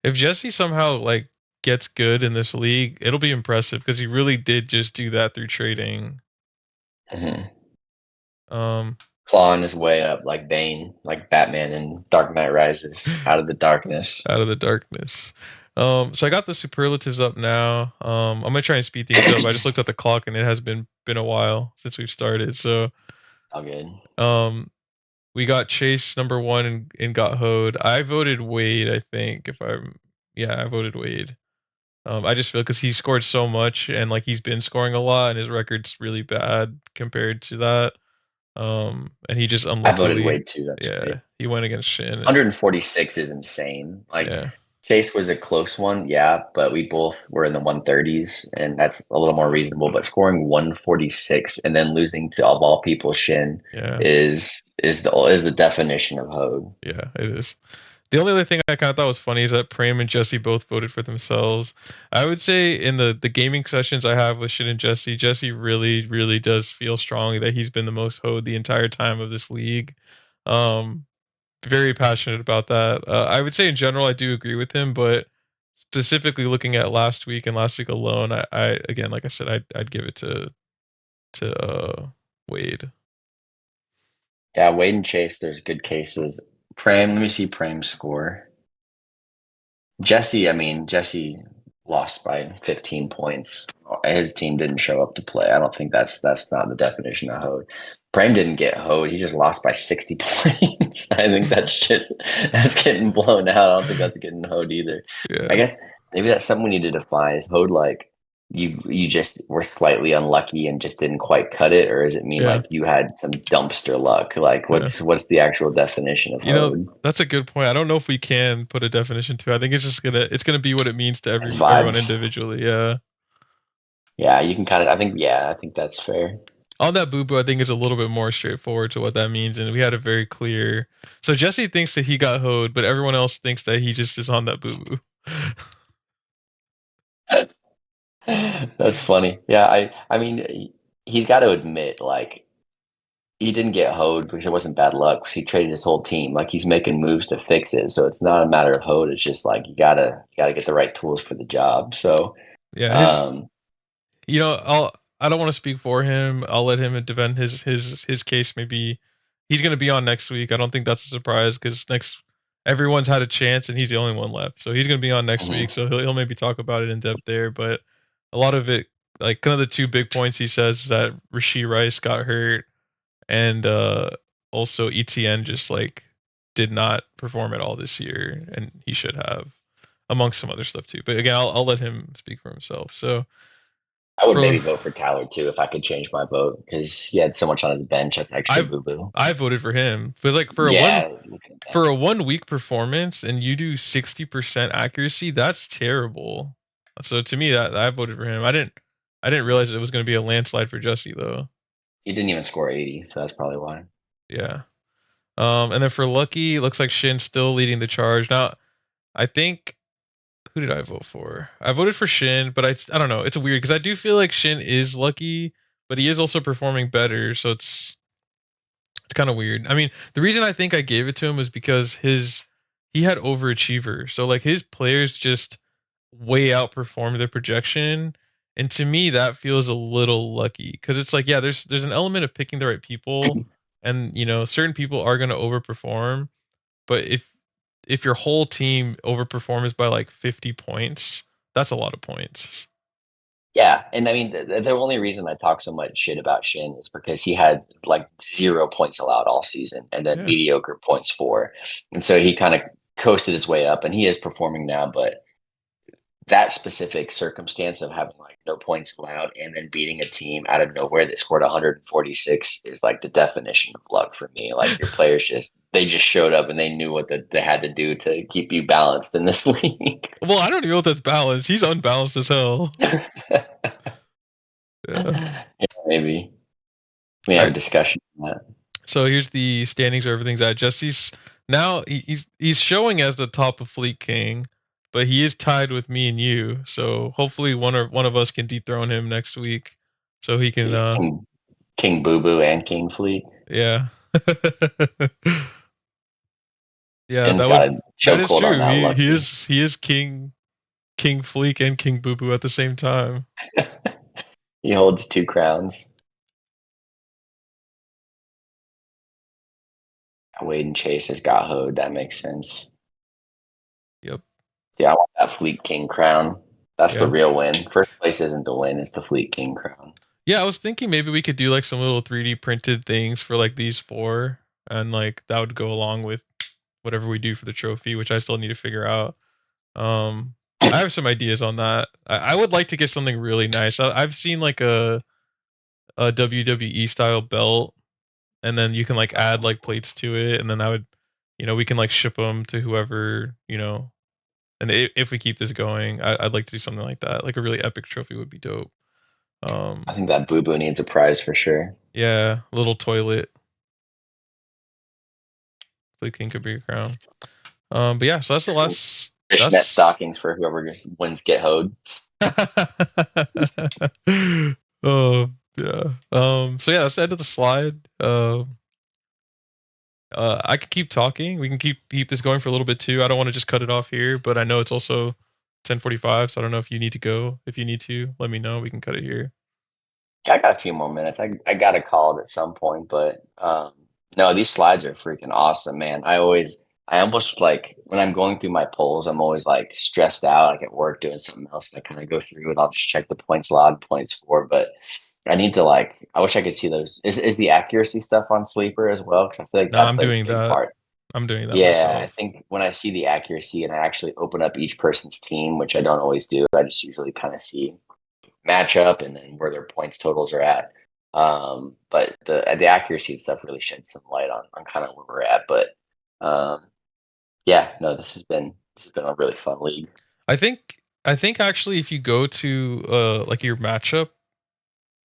If Jesse somehow like gets good in this league, it'll be impressive because he really did just do that through trading. Mm-hmm. Um, Clawing his way up like Bane, like Batman in Dark Knight Rises, out of the darkness. out of the darkness. So I got the superlatives up now. I'm gonna try and speed things up. I just looked at the clock and it has been a while since we've started. So All good. um, we got Chase number one and got hoed. I voted Wade. I think if I'm yeah, I voted Wade. I just feel because he scored so much and like he's been scoring a lot and his record's really bad compared to that. And he just I voted unluckily, Wade too. That's yeah, right. he went against Shin and 146 is insane. Like yeah, Chase was a close one, yeah, but we both were in the 130s, and that's a little more reasonable. But scoring 146 and then losing to of all people Shin Yeah, is the definition of Hogue. yeah, it is. The only other thing I kind of thought was funny is that Prem and Jesse both voted for themselves. I would say in the gaming sessions I have with Shin and Jesse, Jesse really, really does feel strongly that he's been the most hoed the entire time of this league. Um, Very passionate about that. I would say in general I do agree with him, but specifically looking at last week and last week alone, I again, like I said, I'd give it to Wade. Yeah, Wade and Chase, there's good cases. Prem, let me see Prem's score. Jesse, I mean, Jesse lost by 15 points. His team didn't show up to play. I don't think that's not the definition of hoed. Prem didn't get hoed. He just lost by 60 points. I think that's getting blown out. I don't think that's getting hoed either. I Yeah, guess maybe that's something we need to define. Is hoed like you just were slightly unlucky and just didn't quite cut it, or does it mean yeah, like you had some dumpster luck? Like yeah. what's the actual definition of hoed? That's a good point. I don't know if we can put a definition to it. I think it's gonna be what it means to As everyone vibes. individually. Yeah. Yeah, you can kind of. I think. Yeah, I think that's fair. On that boo boo, I think is a little bit more straightforward to what that means, and we had a very clear. So Jesse thinks that he got hoed, but everyone else thinks that he just is on that boo boo. That's funny. Yeah, I mean, he's got to admit, like he didn't get hoed because it wasn't bad luck. Because he traded his whole team. Like he's making moves to fix it. So it's not a matter of hoed. It's just like you gotta get the right tools for the job. So, Yeah, his um, I don't want to speak for him. I'll let him defend his case. Maybe he's gonna be on next week. I don't think that's a surprise because next everyone's had a chance and he's the only one left. So he's gonna be on next week. mhm. So he'll maybe talk about it in depth there. But a lot of it, like kind of the two big points he says is that Rasheed Rice got hurt and also ETN just like did not perform at all this year and he should have amongst some other stuff too. But again, I'll let him speak for himself. So I would for maybe vote for Tyler too if I could change my vote because he had so much on his bench. That's extra I've boo boo. I voted for him because like Yeah, looking at for that. a 1 week performance and you do 60% accuracy, that's terrible. So to me, that I voted for him. I didn't realize it was going to be a landslide for Jesse though. He didn't even score 80, so that's probably why. Yeah. And then for Lucky, looks like Shin's still leading the charge. Now, I think who did I vote for? I voted for Shin, but I don't know. It's weird because I do feel like Shin is Lucky, but he is also performing better. So it's kind of weird. I mean, the reason I think I gave it to him was because he had overachiever. So like his players just way outperformed their projection. And to me that feels a little lucky cuz it's like yeah, there's an element of picking the right people and certain people are going to overperform, but if your whole team overperforms by like 50 points, that's a lot of points. Yeah, and I mean the only reason I talk so much shit about Shin is because he had like 0 points allowed all season, and then Yeah. mediocre points for, and so he kind of coasted his way up, and he is performing now. But that specific circumstance of having like no points allowed and then beating a team out of nowhere that scored 146 is like the definition of luck for me. Like your players just showed up and they knew what they had to do to keep you balanced in this league. Well, I don't even know if that's balanced. He's unbalanced as hell. Yeah. Yeah, maybe we All have a right. discussion on that. So here's the standings where everything's at. Jesse's now he's showing as the top of Fleet King, but he is tied with me and you. So hopefully one of us can dethrone him next week, so he can King Boo Boo and King Fleek. yeah. Yeah, Ben's got a that is chokehold on true. that lucky. He is King Fleek and King Boo Boo at the same time. He holds two crowns. Wade and Chase has got hoed. That makes sense. Yep. Yeah, I want that Fleet King crown. That's the Yeah. real win. First place isn't the win, it's the Fleet King crown. Yeah, I was thinking maybe we could do like some little 3D printed things for like these four, and like that would go along with whatever we do for the trophy, which I still need to figure out. Um, I have some ideas on that. I would like to get something really nice. I've seen like a WWE style belt, and then you can like That's add so like cool. plates to it, and then I would, we can like ship them to whoever, And if we keep this going, I'd like to do something like that. Like a really epic trophy would be dope. I Um, think that Boo Boo needs a prize for sure. yeah, little toilet. Fleek King could be a crown. But yeah, so that's the Get some last. fishnet That's. stockings for whoever just wins Get Hoed. Oh yeah. So yeah, that's the end of the slide. I can keep talking. We can keep this going for a little bit too. I don't want to just cut it off here, but I know it's also 10:45, so I don't know if you need to go. If you need to, let me know. We can cut it here. Yeah, I got a few more minutes. I got to call it at some point, but no, these slides are freaking awesome, man. I almost like when I'm going through my polls, I'm always like stressed out, like at work doing something else. And I kind of go through it. I'll just check the points allowed, points for, but I need to like. I wish I could see those. Is the accuracy stuff on Sleeper as well? Because I feel like No, that's I'm like a doing big that. part. I'm doing that Yeah, I myself. think when I see the accuracy and I actually open up each person's team, which I don't always do, I just usually kind of see matchup and then where their points totals are at. But the accuracy stuff really sheds some light on kind of where we're at. But um, yeah, no, this has been a really fun league. I think actually if you go to like your matchup,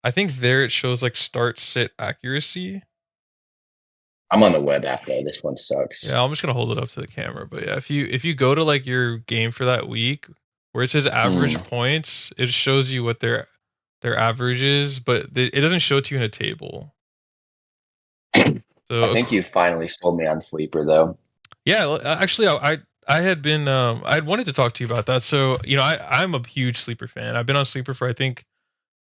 I think there it shows like start sit accuracy. I'm on the web app though. This one Yeah, sucks. I'm just gonna hold it up to the camera. But yeah, if you go to like your game for that week, where it says average Mm. points, it shows you what their average is, but it doesn't show it to you in a table. I So think you finally sold me on Sleeper though. yeah, actually, I had been I had wanted to talk to you about that. So I'm a huge Sleeper fan. I've been on Sleeper for I think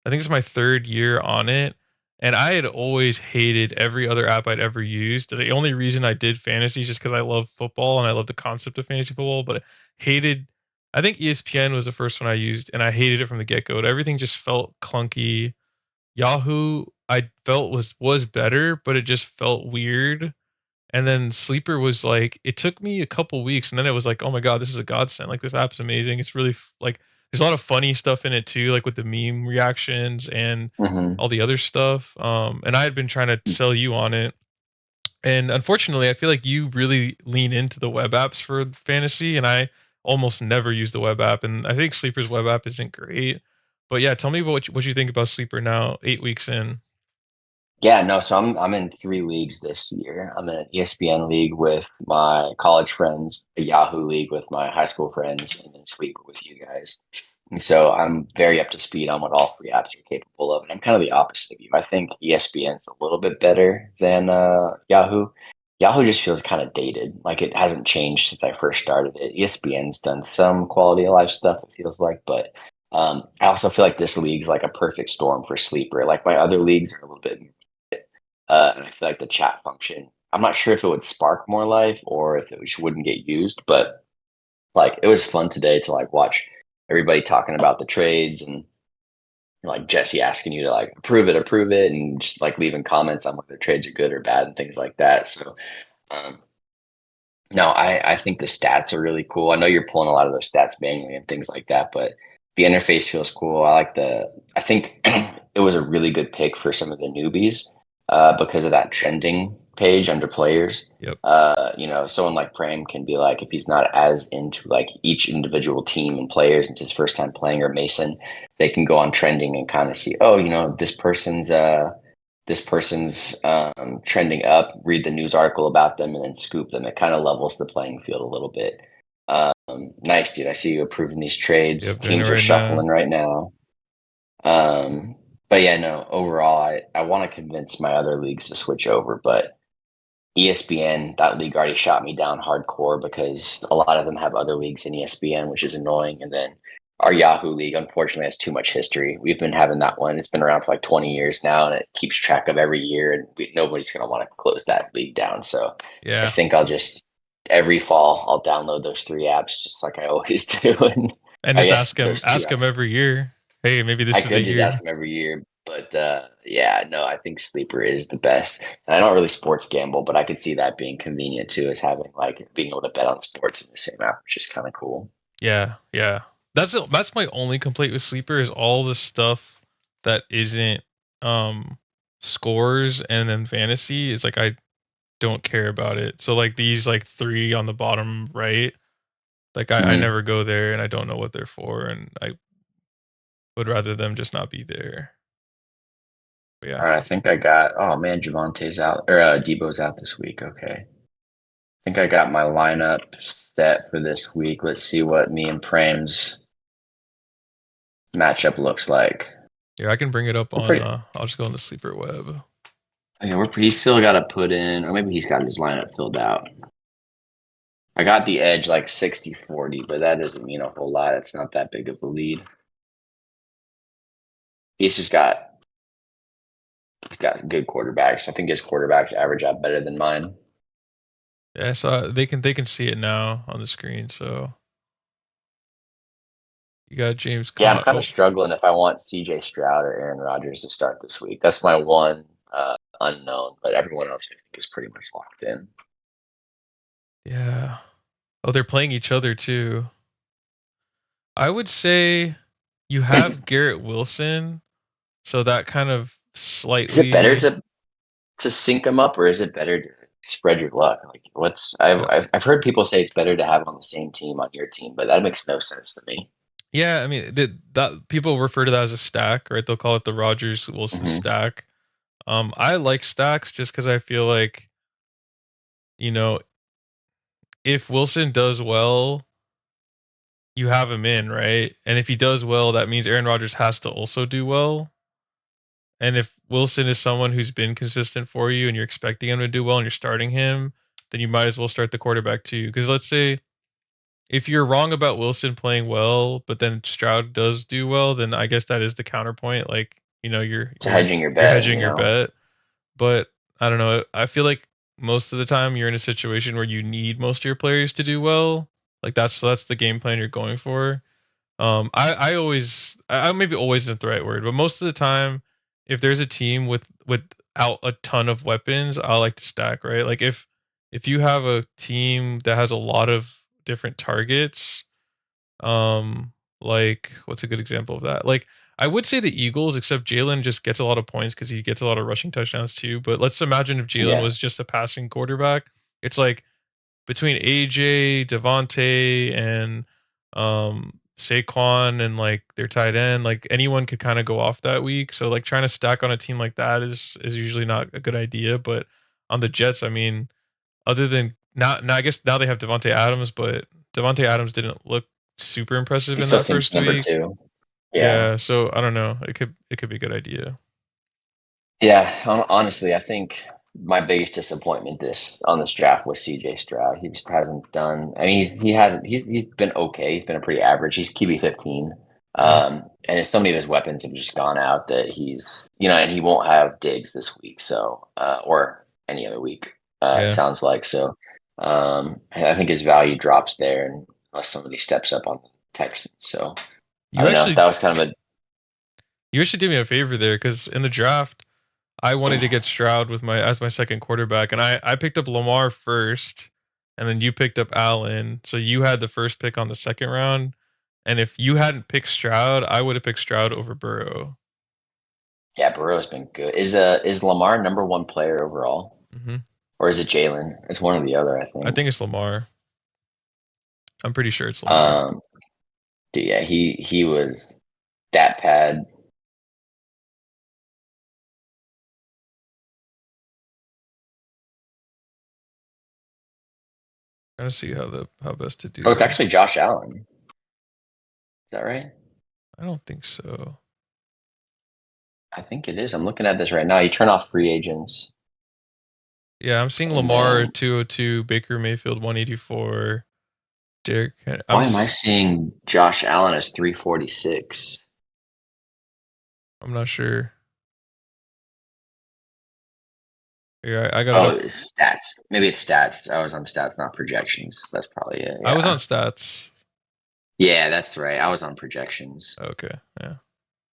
it's my third year on it, and I had always hated every other app I'd ever used. The only reason I did fantasy is just because I love football and I love the concept of fantasy football, but hated. I think ESPN was the first one I used, and I hated it from the get go. Everything just felt clunky. Yahoo, I felt was better, but it just felt weird. And then Sleeper was like, it took me a couple weeks, and then it was like, oh my god, this is a godsend. Like this app's amazing. It's really like there's a lot of funny stuff in it too, like with the meme reactions and Hmm. all the other stuff. And I had been trying to sell you on it, and unfortunately, I feel like you really lean into the web apps for fantasy, and I almost never use the web app. And I think Sleeper's web app isn't great. But yeah, tell me what you think about Sleeper now, 8 weeks in. Yeah, no, so I'm in three leagues this year. I'm in an ESPN league with my college friends, a Yahoo league with my high school friends, and then Sleeper with you guys. And so I'm very up to speed on what all three apps are capable of. And I'm kind of the opposite of you. I think ESPN's a little bit better than Yahoo. Yahoo just feels kind of dated, like it hasn't changed since I first started it. ESPN's done some quality of life stuff, it feels like, but I also feel like this league's like a perfect storm for Sleeper. Like my other leagues are a little bit and I feel like the chat function, I'm not sure if it would spark more life or if it just wouldn't get used, but like it was fun today to like watch everybody talking about the trades and like Jesse asking you to like approve it, and just like leaving comments on whether trades are good or bad and things like that. So, um, no, I think the stats are really cool. I know you're pulling a lot of those stats manually and things like that, but the interface feels cool. I think it was a really good pick for some of the newbies because of that trending page under players. Yep. Someone like Pram can be like, if he's not as into like each individual team and players and it's his first time playing, or Mason, they can go on trending and kind of see, oh, this person's trending up, read the news article about them, and then scoop them. It kind of levels the playing field a little bit. Nice, dude. I see you approving these trades. Yep. Doing it Teams are right now. shuffling right now. But yeah, no, overall, I want to convince my other leagues to switch over, but ESPN, that league already shot me down hardcore because a lot of them have other leagues in ESPN, which is annoying. And then our Yahoo league, unfortunately, has too much history. We've been having that one. It's been around for like 20 years now, and it keeps track of every year, and nobody's going to want to close that league down. So I Yeah. think every fall, I'll download those three apps just like I always do. And And I just guess those two ask him apps. every year. Hey, maybe I this is the could just ask year. them every year, but yeah, no, I think Sleeper is the best. And I don't really sports gamble, but I could see that being convenient too, as having like being able to bet on sports in the same app, which is kind of cool. Yeah, yeah. That's my only complaint with Sleeper is all the stuff that isn't um scores and then fantasy is like I don't care about it. So like these like three on the bottom right, Like I Mm. never go there and I don't know what they're for, and I would rather them just not be there. But yeah. All right, I think I got. Oh man, Javante's out or Debo's out this week. Okay, I think I got my lineup set for this week. Let's see what me and Prem's matchup looks like. Yeah, I can bring it up We're on pretty. I'll just go on the sleeper web. Yeah, he's still got to put in, or maybe he's got his lineup filled out. I got the edge like 60-40, but that doesn't mean a whole lot. It's not that big of a lead. He's just got he's got good quarterbacks. I think his quarterbacks average out better than mine. Yeah, so they can see it now on the screen. So you got James Yeah, I'm Con. kind of Oh, struggling if I want CJ Stroud or Aaron Rodgers to start this week. That's my one unknown, but everyone else I think is pretty much locked in. yeah. Oh, they're playing each other too. I would say you have Garrett Wilson, so that kind of Is it better slightly. to sync them up, or is it better to spread your luck? Like, what's Uh, I've heard people say it's better to have on the same team on your team, but that makes no sense to me. yeah, I mean that people refer to that as a stack, right? They'll call it the Rogers Wilson Hmm. stack. I like stacks just because I feel like you know if Wilson does well, you have him in, right? And if he does well, that means Aaron Rodgers has to also do well. And if Wilson is someone who's been consistent for you and you're expecting him to do well and you're starting him, then you might as well start the quarterback too. Because let's say if you're wrong about Wilson playing well, but then Stroud does do well, then I guess that is the counterpoint. Like, you're It's you're hedging your you're bet, hedging your bet. But I don't know. I feel like most of the time you're in a situation where you need most of your players to do well. Like that's the game plan you're going for. I always, maybe always isn't the right word, but most of the time, if there's a team without a ton of weapons, I like to stack, right? Like if you have a team that has a lot of different targets, like what's a good example of that? Like I would say the Eagles, except Jalen just gets a lot of points because he gets a lot of rushing touchdowns too. But let's imagine if Jalen yeah. was just a passing quarterback. It's like between AJ, Devontae, and Saquon and like their tight end, like anyone could kind of go off that week. So like trying to stack on a team like that is usually not a good idea. But on the Jets, I mean, other than now I guess now they have Devontae Adams, but Devontae Adams didn't look super impressive He in still that thinks first number week. two. Yeah. Yeah, so I don't know. It could be a good idea. Yeah, honestly, I think my biggest disappointment this on this draft was CJ Stroud. He just hasn't done. I mean, he's been okay. He's been a pretty average. He's QB 15, Yeah, and so many of his weapons have just gone out that and he won't have Diggs this week, so or any other week. It yeah. sounds like so. I think his value drops there unless somebody steps up on the Texans. So I You don't know. actually That was kind of you actually did me a favor there because in the draft I wanted to a get Stroud with my second quarterback, and I picked up Lamar first, and then you picked up Allen. So you had the first pick on the second round, and if you hadn't picked Stroud, I would have picked Stroud over Burrow. Yeah, Burrow's been good. Is Lamar number one player overall, hmm or is it Jalen? It's one or the other, I I think. think it's Lamar. I'm pretty sure it's Lamar. Um, yeah, he was stat pad. Trying to see how best to Oh, do it's actually this. Josh Allen. Is that right? I don't think so. I think it is. I'm looking at this right now. You turn off free agents, Yeah, I'm seeing and Lamar then 202, Baker Mayfield 184, Derek. why am I seeing Josh Allen as 346? I'm not sure. Yeah, I got it Oh, up. it's stats. Maybe it's stats. I was on stats, not projections. That's probably it. I was on Yeah. stats. Yeah, that's right. I was on projections. Okay, yeah.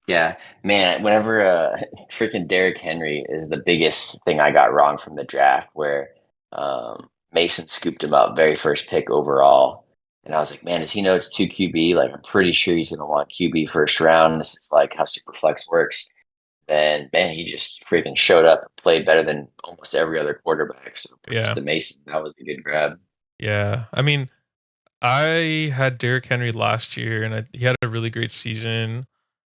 Yeah, man, whenever freaking Derrick Henry is the biggest thing I got wrong from the draft, where Mason scooped him up very first pick overall. And I was like, man, does he know it's two QB? Like, I'm pretty sure he's going to want QB first round. This is like how Superflex works. Then, man, he just freaking showed up and played better than almost every other quarterback. So, props Yeah. to Mason. That was a good grab. Yeah. I mean, I had Derrick Henry last year, and he had a really great season,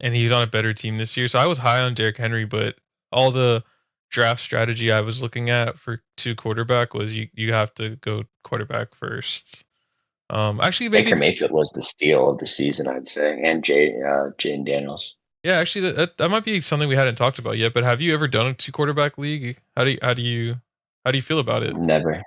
and he's on a better team this year. So I was high on Derrick Henry, but all the draft strategy I was looking at for two quarterback was you have to go quarterback first. Actually, Baker maybe Mayfield was the steal of the season, I'd say, and Jaden Daniels. yeah. Actually, that might be something we hadn't talked about yet. But have you ever done a two quarterback league? How do you feel about it? Never.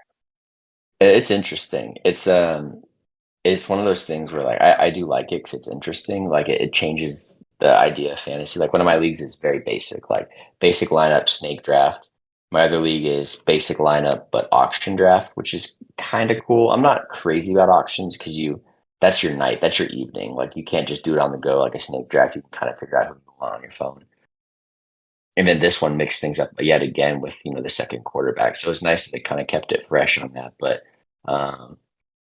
It's interesting. It's one of those things where like I do like it because it's interesting. Like it changes the idea of fantasy. Like one of my leagues is very basic, like basic lineup, snake draft. My other league is basic lineup but auction draft, which is kind of cool. I'm not crazy about auctions because you that's your night, that's your evening. Like you can't just do it on the go like a snake draft. You can kind of figure out who you want on your phone. And then this one mixed things up yet again with the second quarterback. So it's nice that they kind of kept it fresh on that. But um,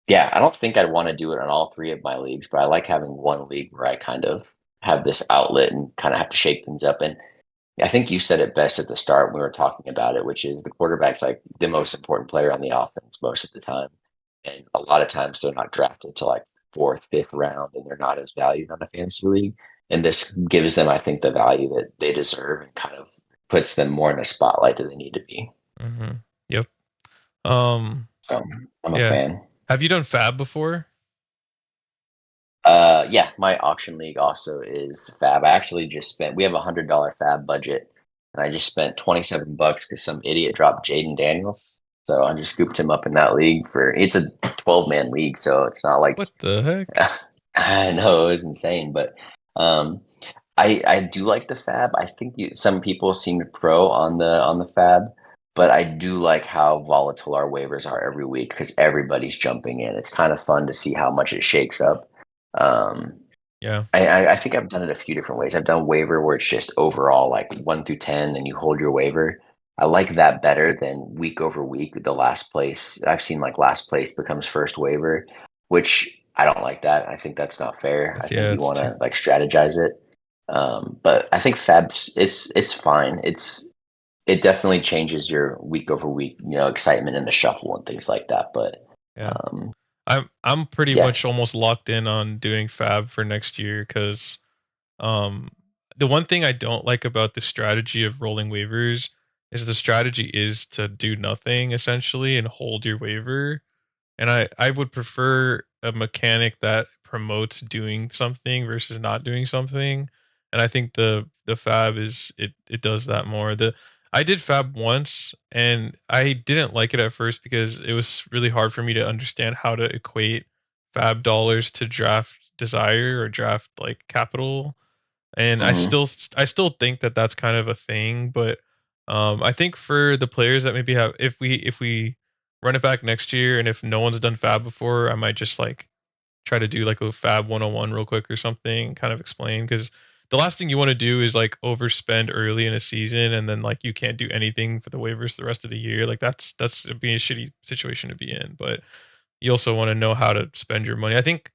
yeah, I don't think I'd want to do it on all three of my leagues, but I like having one league where I kind of have this outlet and kind of have to shake things up. And I think you said it best at the start when we were talking about it, which is the quarterback's like the most important player on the offense most of the time. And a lot of times they're not drafted to like fourth, fifth round, and they're not as valued on a fantasy league. And this gives them, I think, the value that they deserve and kind of puts them more in the spotlight that they need to be. Hmm. Yep. Um, So I'm a yeah. fan. Have you done Fab before? Yeah, my auction league also is Fab. I actually just spent. We have $100 Fab budget, and I just spent $27 because some idiot dropped Jaden Daniels. So I just scooped him up in that league for. It's a 12-man league, so it's not like What the heck? I know it was insane, but um, I do like the Fab. I think some people seem to pro on the Fab, but I do like how volatile our waivers are every week because everybody's jumping in. It's kind of fun to see how much it shakes up. Um, Yeah. I think I've done it a few different ways. I've done waiver where it's just overall like 1 through 10, and you hold your waiver. I like that better than week over week. The last place I've seen like last place becomes first waiver, which I don't like that. I think that's not fair. I It's think yeah, you it's want too to like strategize it. But I think Fab's it's fine. It definitely changes your week over week, excitement in the shuffle and things like that. But yeah. um, I'm pretty yeah. much almost locked in on doing Fab for next year because um the one thing I don't like about the strategy of rolling waivers is the strategy is to do nothing essentially and hold your waiver. And I would prefer a mechanic that promotes doing something versus not doing something. And I think the Fab it does that more. The I did Fab once and I didn't like it at first because it was really hard for me to understand how to equate Fab dollars to draft desire or draft like capital. And Mhm. I still think that that's kind of a thing, but I think for the players that maybe have if we run it back next year and if no one's done Fab before, I might just like try to do like a Fab 101 real quick or something, kind of explain because the last thing you want to do is like overspend early in a season and then like you can't do anything for the waivers the rest of the year. Like that's being a shitty situation to be in. But you also want to know how to spend your money. I think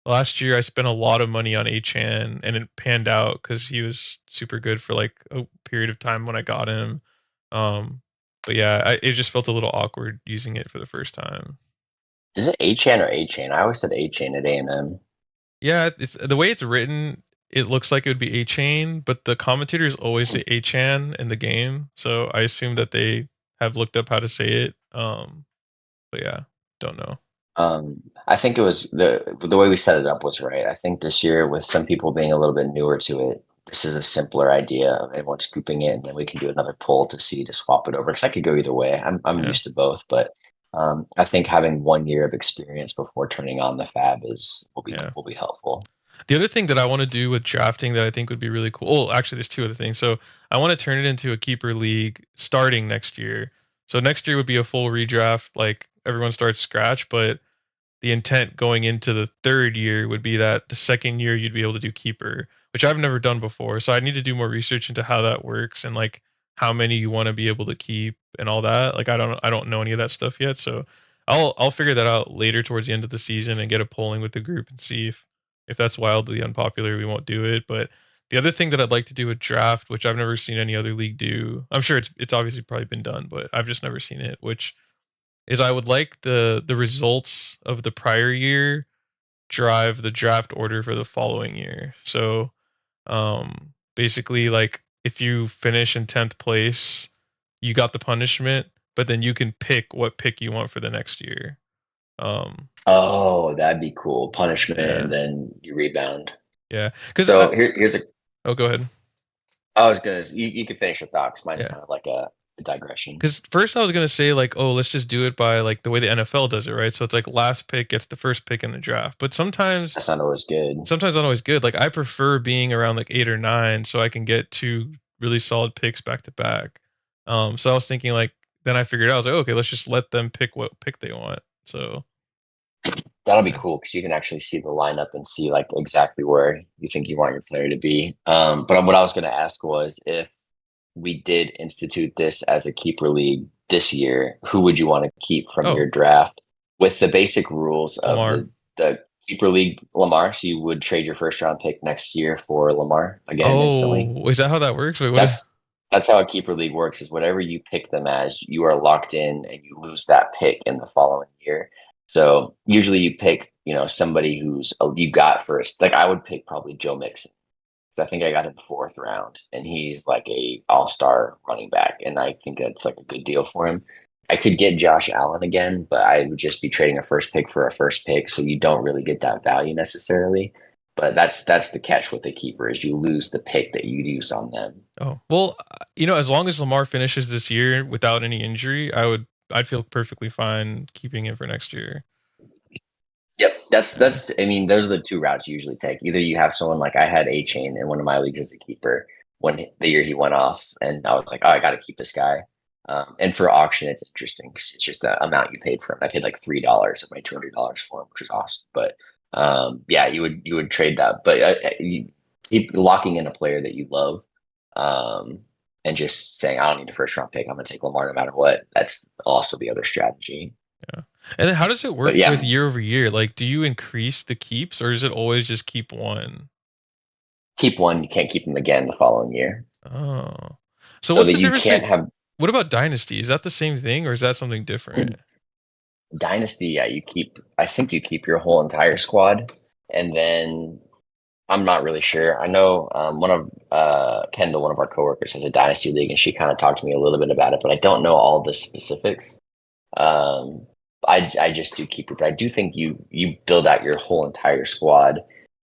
last year I spent a lot of money on Achan and it panned out because he was super good for like a period of time when I got him. Um, but yeah, it just felt a little awkward using it for the first time. Is it A chain or A chain? I always said A chain at A&M. Yeah, it's the way it's written. It looks like it would be Achan, but the commentators always say Achan in the game, so I assume that they have looked up how to say it. But yeah, don't know. I think it was the way we set it up was right. I think this year, with some people being a little bit newer to it, this is a simpler idea of everyone scooping it, and then we can do another poll to see to swap it over. Because I could go either way. I'm Yeah, used to both, but I think having 1 year of experience before turning on the Fab is yeah. will be helpful. The other thing that I want to do with drafting that I think would be really cool. Oh, actually, there's two other things. So I want to turn it into a keeper league starting next year. So next year would be a full redraft, like everyone starts scratch, but the intent going into the third year would be that the second year you'd be able to do keeper, which I've never done before. So I need to do more research into how that works and like how many you want to be able to keep and all that. Like I don't know any of that stuff yet. So I'll figure that out later towards the end of the season and get a polling with the group and see if that's wildly unpopular, we won't do it. But the other thing that I'd like to do with draft, which I've never seen any other league do, I'm sure it's obviously probably been done, but I've just never seen it, which is I would like the results of the prior year drive the draft order for the following year. So basically, like if you finish in 10th place, you got the punishment, but then you can pick what pick you want for the next year. Um, Oh, that'd be cool. Punishment and yeah, then you rebound. yeah. Because So here's a. oh, go ahead. I was gonna. You could finish your thoughts. Mine's Yeah. kind of like a digression. Because first I was gonna say like, oh, let's just do it by like the way the NFL does it, right? So it's like last pick gets the first pick in the draft. But That's not always good. sometimes not always good. Like I prefer being around like 8 or 9 so I can get two really solid picks back to back. So I was thinking like then I figured out I was like, okay, let's just let them pick what pick they want. So That'll be yeah. cool because you can actually see the lineup and see like exactly where you think you want your player to be. But what I was going to ask was if we did institute this as a keeper league this year, who would you want to keep from your Oh, draft with the basic rules of Lamar. the keeper league Lamar? So you would trade your first round pick next year for Lamar again instantly. Oh, is that how that works? Wait, what is That's that's how a keeper league works is whatever you pick them as, you are locked in and you lose that pick in the following year. So usually you pick, somebody who's you got first. Like I would pick probably Joe Mixon. I think I got him fourth round and he's like a all-star running back. And I think that's like a good deal for him. I could get Josh Allen again, but I would just be trading a first pick for a first pick. So you don't really get that value necessarily. But that's the catch with the keeper is you lose the pick that you use on them. Oh, well, as long as Lamar finishes this year without any injury, I'd feel perfectly fine keeping him for next year. Yep, that's Yeah. that's. I mean, those are the two routes you usually take. Either you have someone like I had A Chain in one of my leagues as a keeper when the year he went off, and I was like, oh, I got to keep this guy. And for auction, it's interesting because it's just the amount you paid for him. I paid like $3 of my $200 for him, which was awesome. But yeah, you would trade that, but you keep locking in a player that you love, um, and just saying, I don't need a first round pick. I'm going to take Lamar no matter what. That's also the other strategy. Yeah. And then how does it But work with yeah, year over year? Like, do you increase the keeps or is it always just keep one? keep one, you can't keep them again the following year. Oh. So So what's that the you difference can't between have what about Dynasty? Is that the same thing or is that something different? dynasty. Yeah, I think you keep your whole entire squad, and then I'm not really sure. I know one of Kendall, one of our coworkers, has a dynasty league, and she kind of talked to me a little bit about it, but I don't know all the specifics. Um, I just do keep it, but I do think you build out your whole entire squad,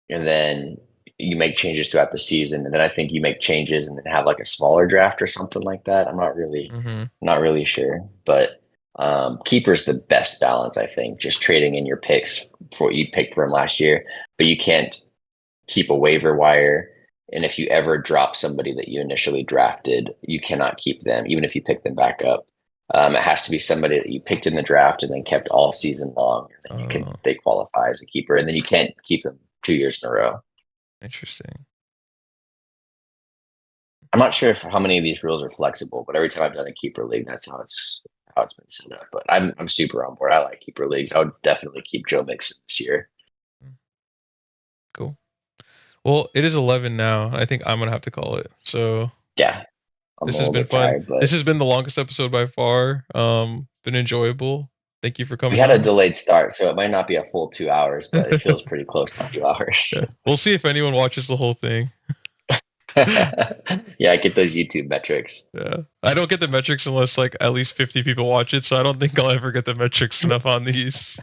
and then you make changes throughout the season, and then I think you make changes and then have like a smaller draft or something like that. Mm-hmm. Not really sure, but keeper's the best balance, I think. Just trading in your picks for what you picked from last year, but you can't keep a waiver wire. And if you ever drop somebody that you initially drafted, you cannot keep them, even if you pick them back up. It has to be somebody that you picked in the draft and then kept all season long. And then Oh, they qualify as a keeper, and then you can't keep them 2 years in a row. interesting. I'm not sure how many of these rules are flexible, but every time I've done a keeper league, that's how it's been set up. But I'm super on board. I like keeper leagues. I would definitely keep Joe Mixon this year. Mm, cool. Well, it is 11 now. I think I'm gonna have to call it. So Yeah, I'm a this has little been bit fun. tired, but This has been the longest episode by far. Been enjoyable. Thank you for we coming had a on. delayed start, so it might not be a full 2 hours, but it feels pretty close to 2 hours. Yeah. We'll see if anyone watches the whole thing. Yeah, I get those YouTube metrics. Yeah. I don't get the metrics unless like at least 50 people watch it, so I don't think I'll ever get the metrics enough on these.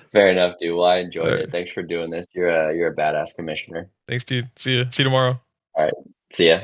Fair enough, dude. Well, I All enjoyed right. it. Thanks for doing this. You're a badass commissioner. Thanks, dude. See you. See you tomorrow. All right. See ya.